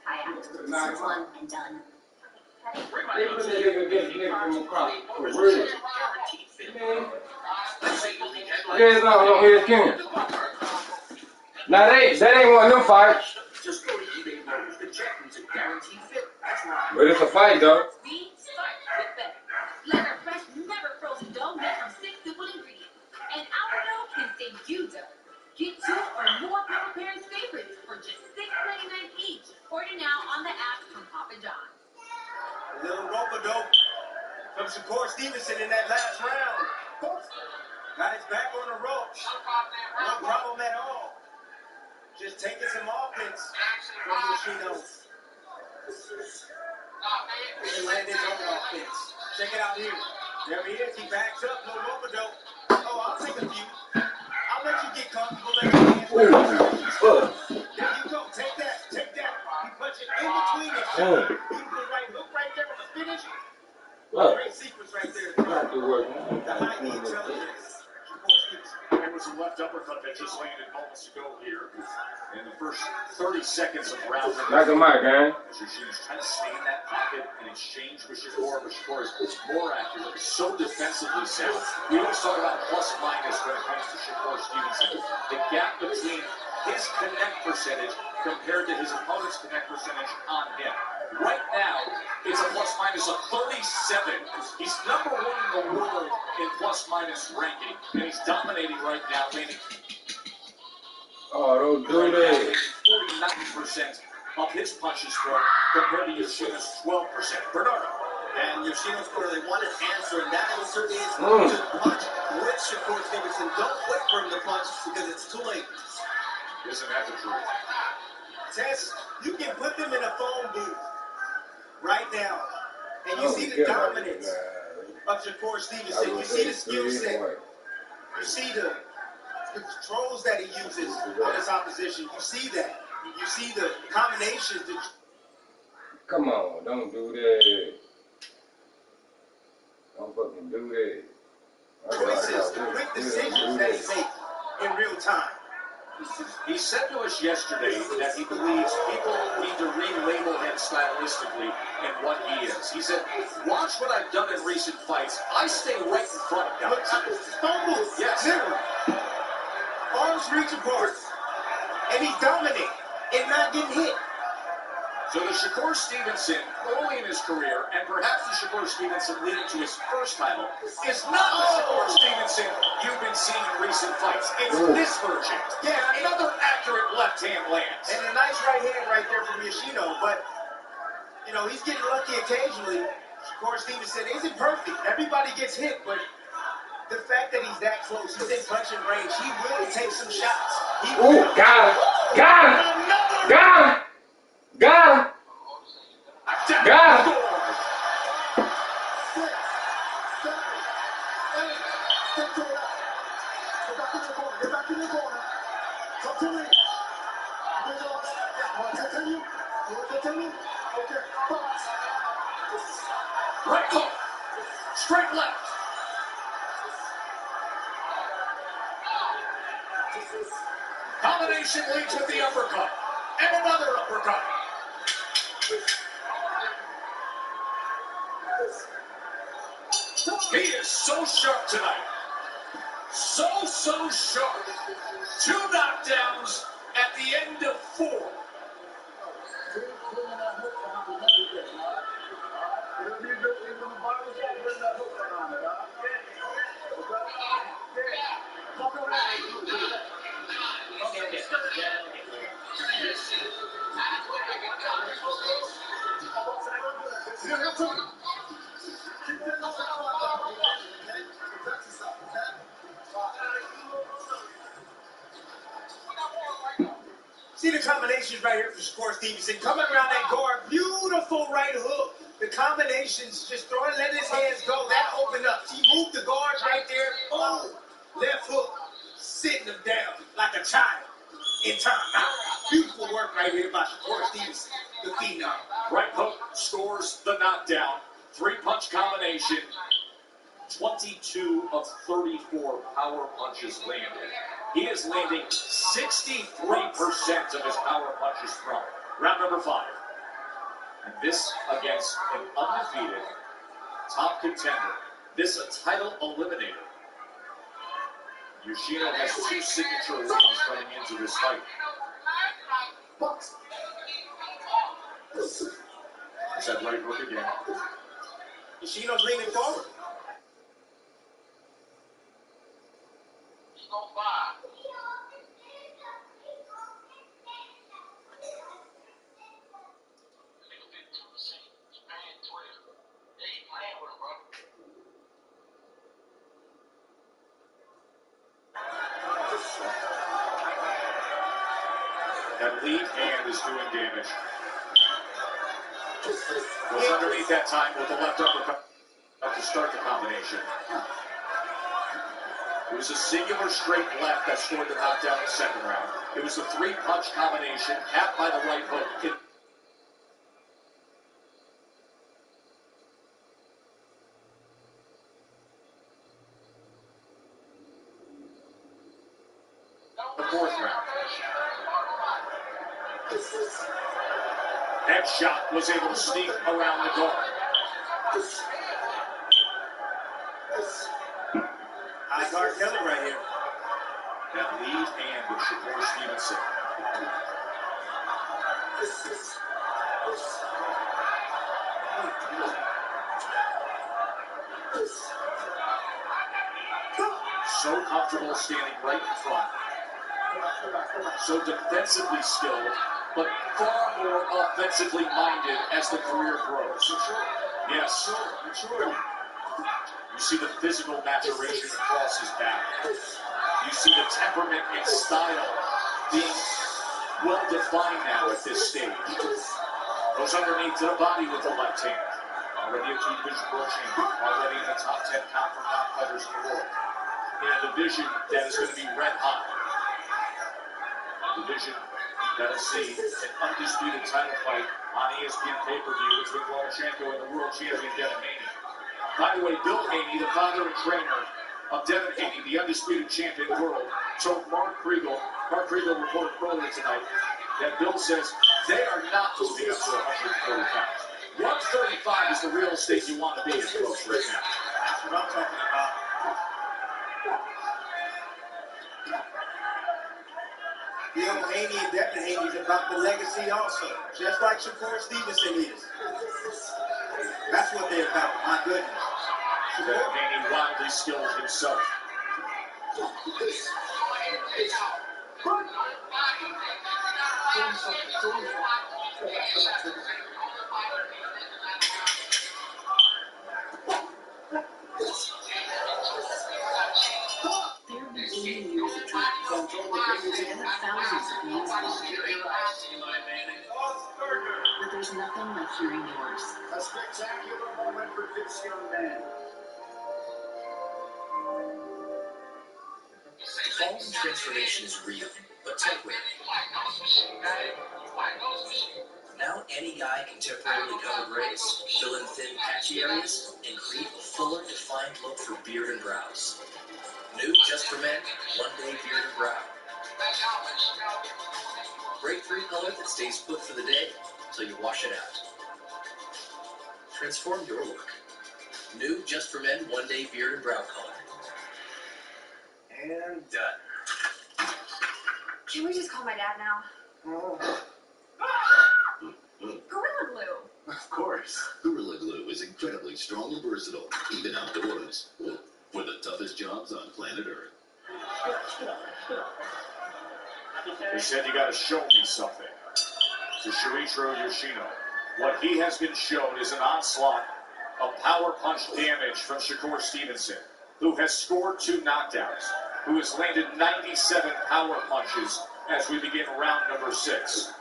Kayak. This is one and done. They put that nigga from across. For real. Yeah, no, don't hear his king. Now, that ain't one of them fights. Just go to eBay Motors to check who's a guaranteed fit. That's right. But it's a fight, though. Speed starts with better. Leather fresh, never frozen dough made from 6 simple ingredients. And our dough can save you dough. Get 2 or more Papa Parents favorites for just $6.99 each. Order now on the app from Papa John's. A little rope-a-dope from Shakur Stevenson in that last round. Got his back on the ropes. No problem at all. Just taking some offense from Yoshino. And landed his own offense. Check it out here. There he is. He backs up. No rope-a-dope. Oh, I'll take a few. I'll let you get comfortable. Let your hands go. There you go. Take that. Take that. He punched it in between his shoulders. Beautiful right hook right there from the finish. Great sequence right there. The high intelligence. There was a left uppercut that just landed moments ago here in the first 30 seconds of round number. Knock him out, gang. Yoshino's trying to stay in that pocket and exchange with Shakur, but Shakur is more accurate, so defensively sound. We always talk about plus minus when it comes to Shakur Stevenson. The gap between his connect percentage compared to his opponent's connect percentage on him. Right now, it's a plus minus of 37. He's number 1 in the world in plus minus ranking, and he's dominating right now, meaning Oh, don't do that. 49% of his punches thrown compared to Yoshino's 12%. Bernardo. And Yoshino scored they wanted answer, and that was certainly his good punch with Shakur Stevenson. Don't wait for him to punch because it's too late. Isn't that the truth? Tess, you can put them in a phone booth right now, and you see the dominance of Shakur Stevenson. You see the skill set. You see the controls that he uses on his opposition. You see that. You see the combinations. Come on, don't do that. Don't fucking do that. Choices, quick decisions that he makes in real time. He said to us yesterday that he believes people need to relabel him stylistically and what he is. He said, watch what I've done in recent fights. I stay right in front of guys. Fumbles. Yes. Never. Arms reach apart. And he's dominant and not getting hit. So the Shakur Stevenson early in his career, and perhaps the Shakur Stevenson leading to his first title, is not the Shakur Stevenson you've been seeing in recent fights. It's this version. Yeah, another accurate left hand lands. And a nice right hand right there from Yoshino, but you know, he's getting lucky occasionally. Shakur Stevenson isn't perfect. Everybody gets hit, but the fact that he's that close, he's in punching range, he will take some shots. Ooh, got him. Got him. Got him. Got him. Got him. Right hook. Straight left. Combination leads with the uppercut. And another uppercut. He is so sharp tonight. So sharp. 2 knockdowns at the end of 4. See the combinations right here for Shakur Stevenson. Coming around that guard, beautiful right hook. The combinations, just throwing, letting his hands go. That opened up. He moved the guards right there. Oh, left hook, sitting him down like a child in timeout. Beautiful work right here by Shakur Stevenson, the phenom. Right hook scores the knockdown. 3-punch combination. 22 of 34 power punches landed. He is landing 63% of his power punches thrown. Round number 5. And this against an undefeated top contender. This a title eliminator. Yoshino has 2 signature wins coming into this fight. There's that right hook again. Yoshino's leaning forward. That lead hand is doing damage. Was underneath that time with the left uppercut to start the combination. It was a singular straight left that scored the knockdown in the second round. It was a 3-punch combination capped by the right hook. The 4th round. That shot was able to sneak around the guard. High guard killer right here. That lead hand with Shakur Stevenson. So comfortable standing right in front. So defensively skilled, but far more offensively minded as the career grows. Yes. You see the physical maturation across his back. You see the temperament and style being well defined now at this stage. Goes underneath to the body with the left hand. Already a 2-division world champion. Already in the top 10 pound-for-pound fighters in the world. In a division that is going to be red hot. A division that'll see an undisputed title fight on ESPN pay-per-view between Lomachenko and the world champion Devin Haney. By the way, Bill Haney, the father and trainer of Devin Haney, the undisputed champion of the world, told Mark Kriegel reported earlier tonight that Bill says they are not moving up to 140 pounds. 135 is the real estate you want to be in, folks, right now. That's what I'm talking about. Haney and Devin Haney is about the legacy also, just like Shakur Stevenson is. That's what they're about, my goodness. Devin Haney wildly skilled himself. There have been 80 years of draft together, thousands of names but there's nothing like hearing yours. A spectacular moment for this young man. Falls transformation is real, but temporary. Now any guy can temporarily cover grays, fill in thin, patchy areas, and create a fuller, defined look for beard and brows. New just for men, one-day beard and brow. Breakthrough color that stays put for the day till you wash it out. Transform your look. New just for men, one-day beard and brow color. And done. Can we just call my dad now? Gorilla Glue. Of course. Gorilla Glue is incredibly strong and versatile, even outdoors. For the toughest jobs on planet Earth. They said you got to show me something. To Shuichiro Yoshino, what he has been shown is an onslaught of power punch damage from Shakur Stevenson, who has scored 2 knockdowns, who has landed 97 power punches as we begin round number 6.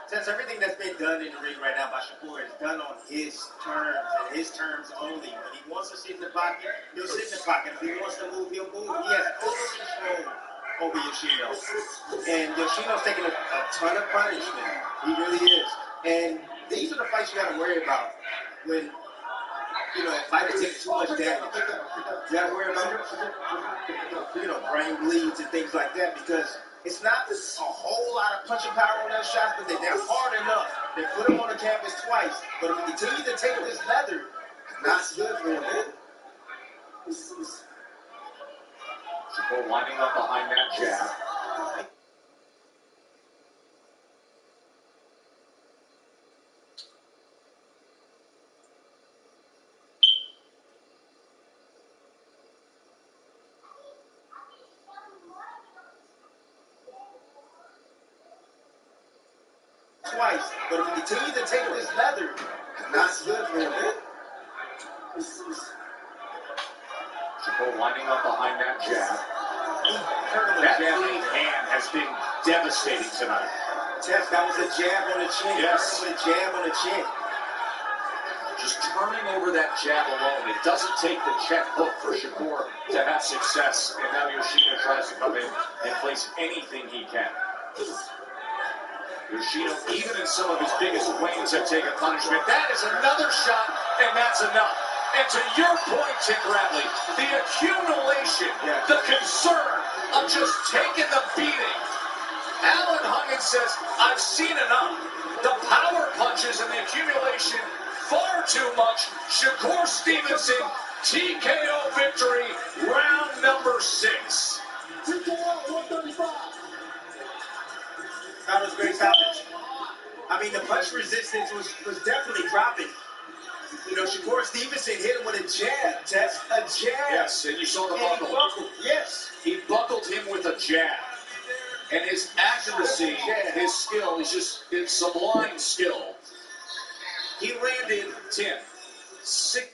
Since everything that's been done in the ring right now by Shakur is done on his terms and his terms only. When he wants to sit in the pocket, he'll sit in the pocket. If he wants to move, he'll move. He has total control over Yoshino. And Yoshino's taking a ton of punishment. He really is. And these are the fights you got to worry about when, a fighter takes too much damage. You got to worry about, brain bleeds and things like that, because it's not a whole lot of punching power on those shots, but they're hard enough. They put him on the canvas twice. But if he continue to take this leather, not good for him. Shakur lining up behind that jab. Twice, but if he continue to take this leather, not good for him. Shakur lining up behind that jab. That lead hand has been devastating tonight. Tess, that was a jab on the chin. Yes. A jab on the chin. Just turning over that jab alone. It doesn't take the check hook for Shakur to have success. And now Yoshino tries to come in and place anything he can. Yoshino, even in some of his biggest wins, have taken punishment. That is another shot, and that's enough. And to your point, Tim Bradley, the accumulation, the concern of just taking the beating. Alan Huggins says, I've seen enough. The power punches and the accumulation, far too much. Shakur Stevenson, TKO victory, round number 6. That was great stoppage. I mean, the punch resistance was definitely dropping. Shakur Stevenson hit him with a jab. That's a jab. Yes, and you saw the buckle. He buckled. Yes. He buckled him with a jab. And his accuracy, his skill, is just it's sublime skill. He landed 16%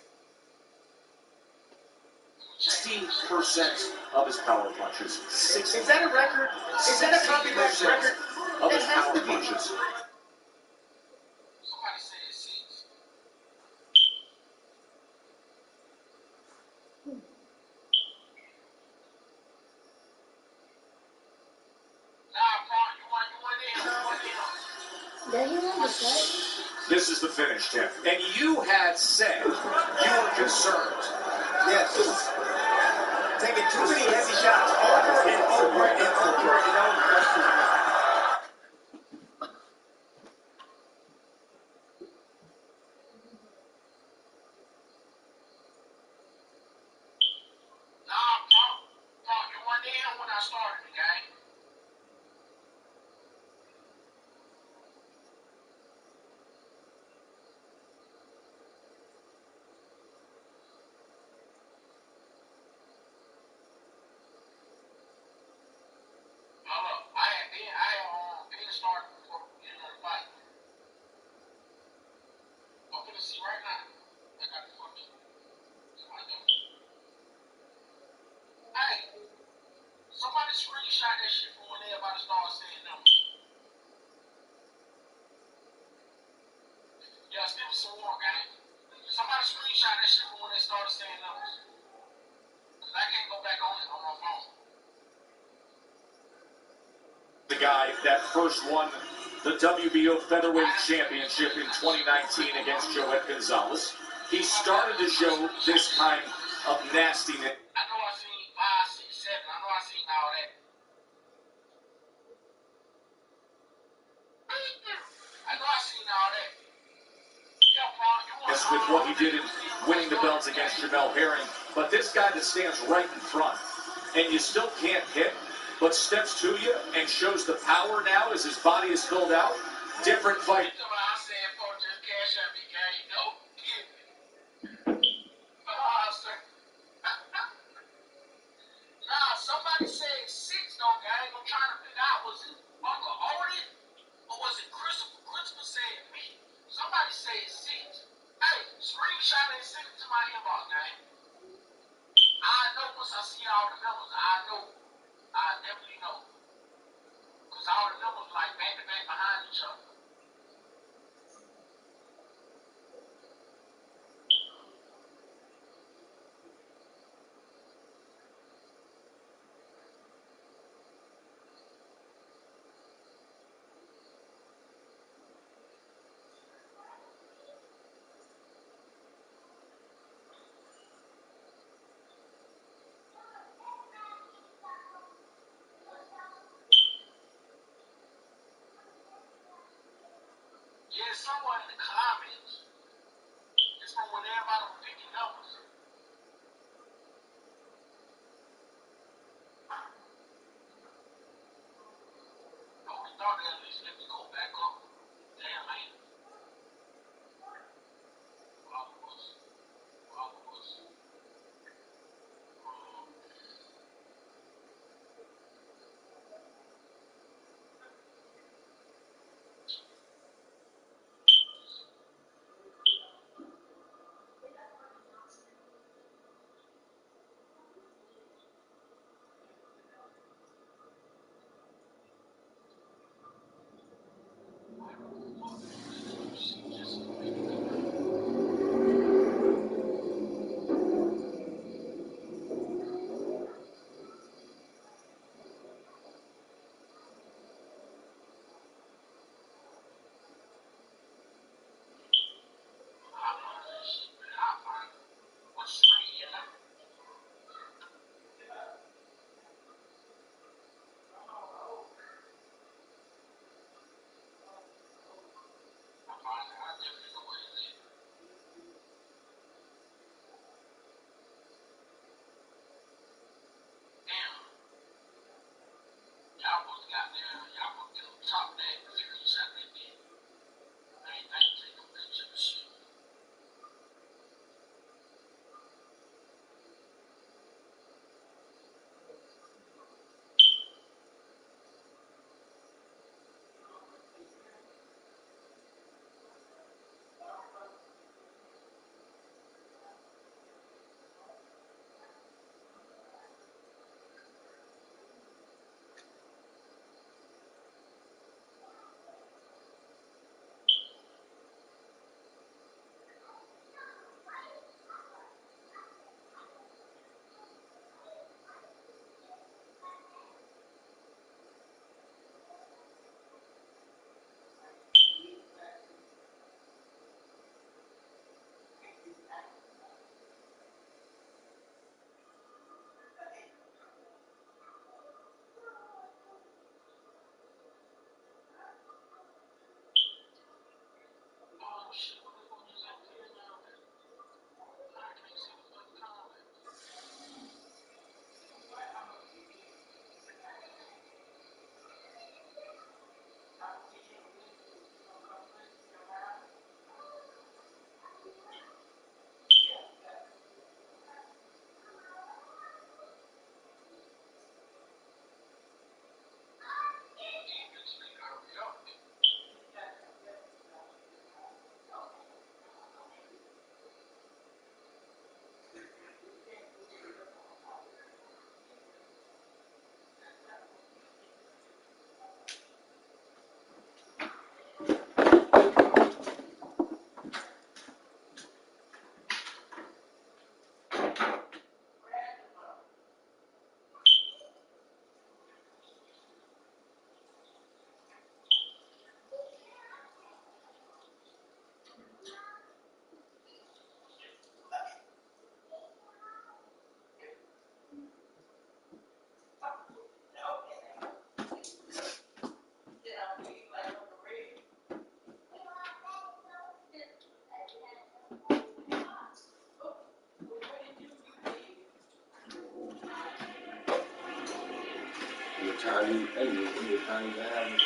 of his power punches. Is that a record? Is that a copyright record? Of his power punches. This is the finish, Tim. And you had said you were concerned. Yes. Taking too many heavy shots over and over and over and over. guy that first won the WBO Featherweight Championship in 2019 against Joet Gonzalez. He started to show this kind of nastiness. I know I seen 5, 6, 7. I know I seen all that. I know I seen all that. With what he did in winning the belts against Jamel Herring, but this guy that stands right in front, and you still can't hit, but steps to you and shows the power now as his body is filled out. Different fight. Somebody said 6 though, gang. I'm trying to figure out, was it Uncle Odin or was it Christopher? Christopher said me. Somebody said 6. Hey, screenshot and send it to my inbox, gang. I know once I see all the numbers, I know. I definitely know. Because all the numbers like back to back behind each other. Yeah, someone in the comments. It's from when everybody was picking numbers. I would have thought that at least let me go back up. Damn, man. Chinese, that nigga be a Chinese ass.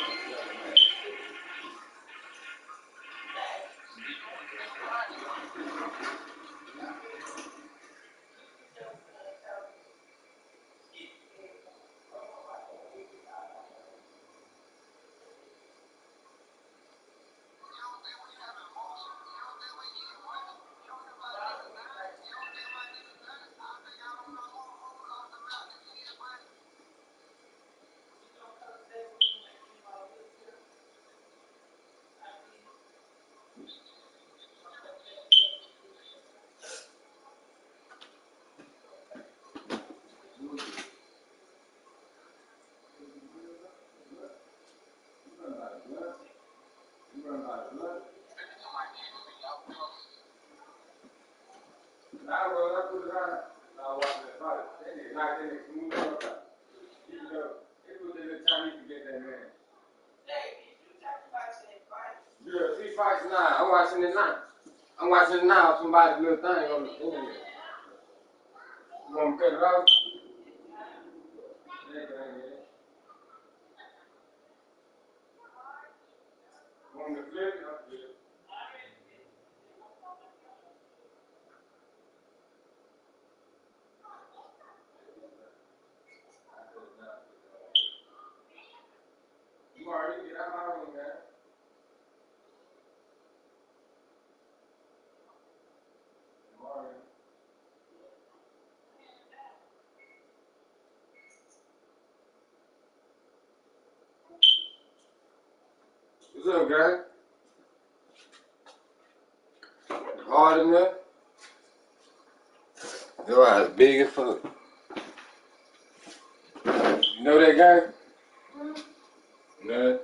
I'm watching it now. I'm watching it now. Somebody's little thing on the internet. You want me to cut it off? You want me to flip it? I'll flip it. You already get out of my room, man. What's up, guy? Hard enough? Your eyes big as fuck. You know that guy? No.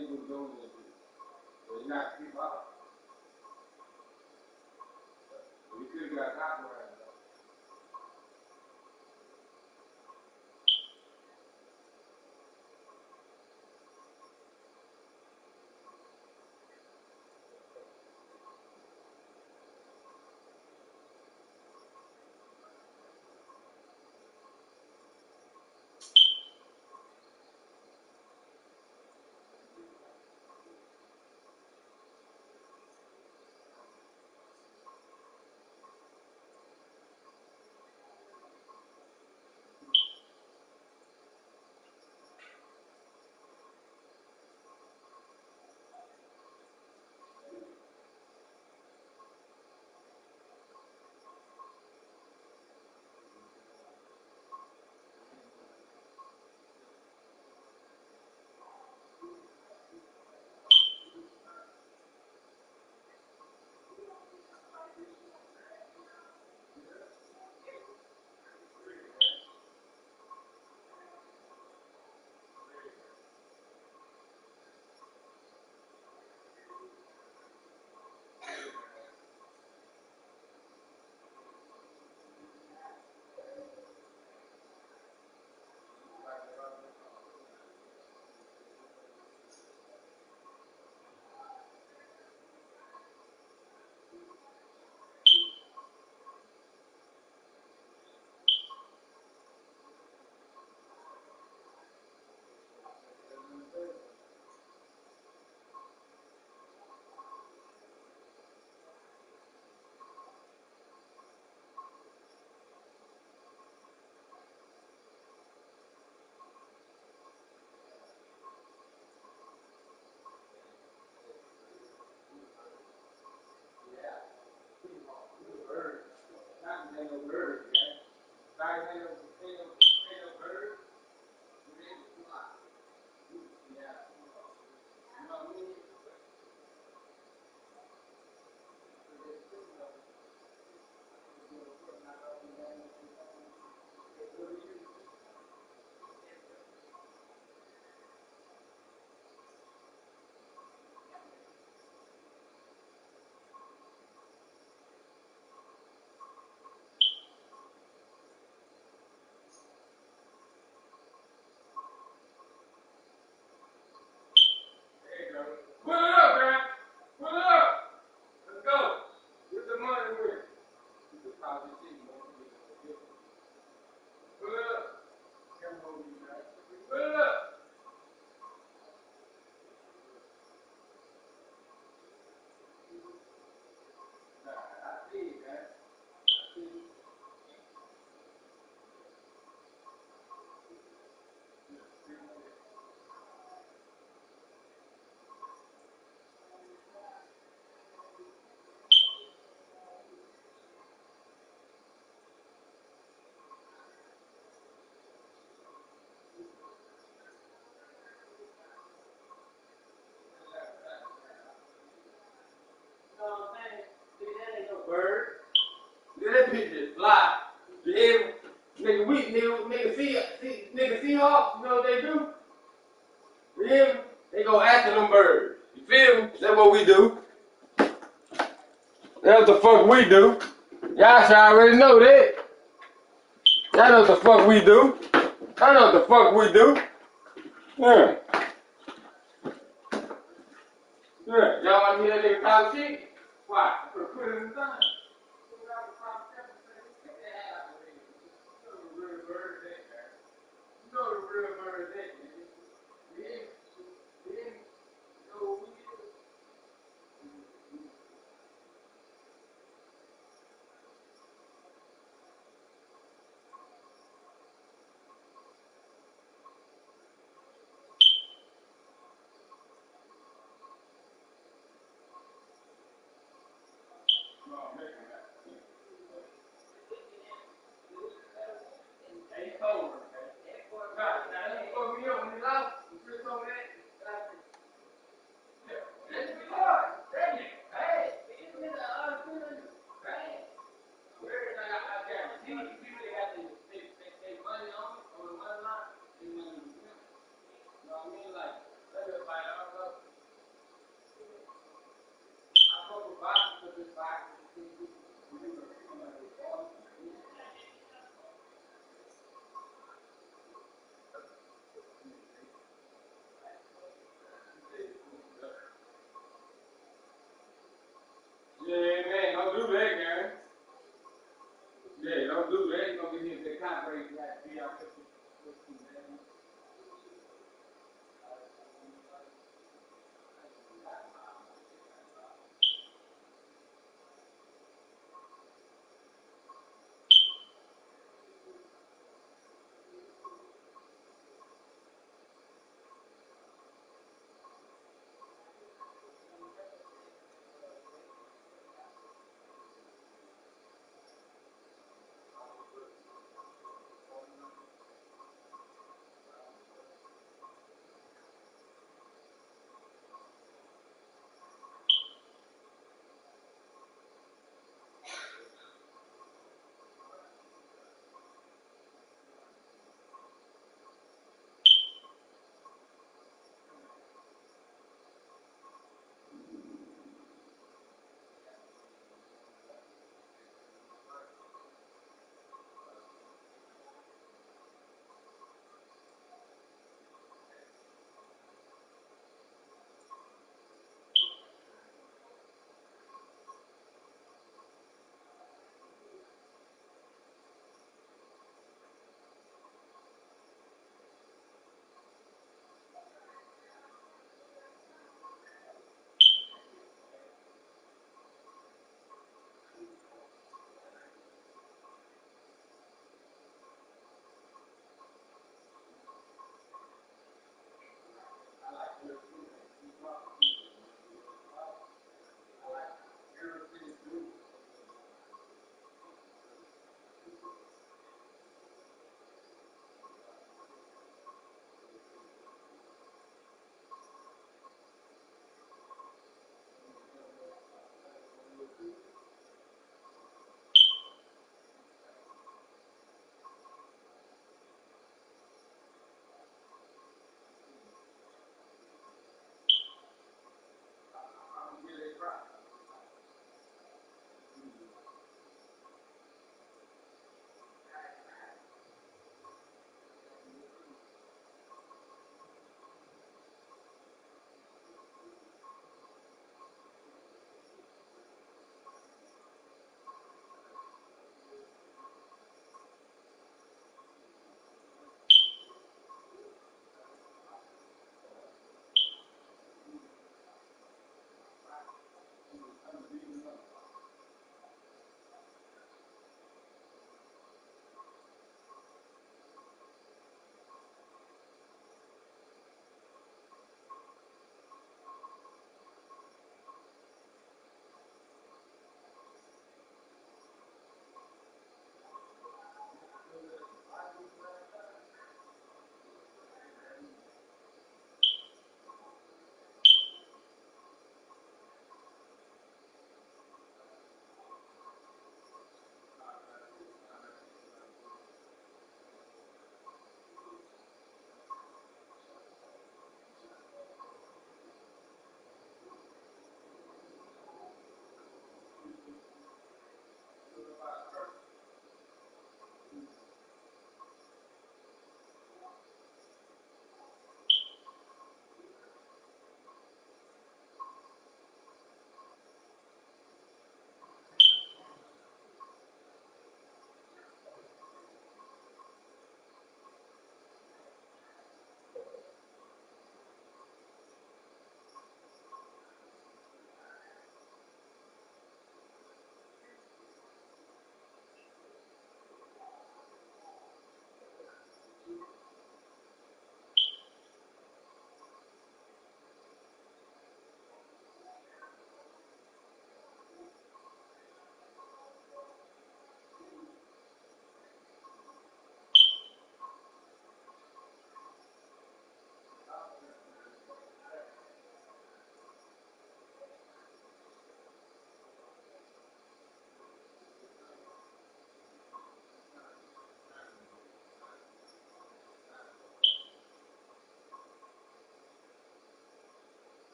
you was doing that shit. So you knocked people out. You could have got copyrighted. Pull it up, man. Pull it up. Let's go. Get the money with it. Pull it up. Pull it up. I see it, man. I see it. You know what I'm saying? That ain't no bird. That bitch just fly. You hear me? Nigga Seahawks, you know what they do? You hear me? They go after them birds. You feel me? That's what we do. That's what the fuck we do. Y'all should already know that. Y'all know what the fuck we do. Y'all know what the fuck we do. Yeah. Yeah. Y'all want to hear that nigga talk shit? Why? Put it in the thing. You know the real bird is that, nigga. don't do that, Gary. Yeah, don't do that. You're going to get hit that copyright. You got to be out there.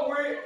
over with.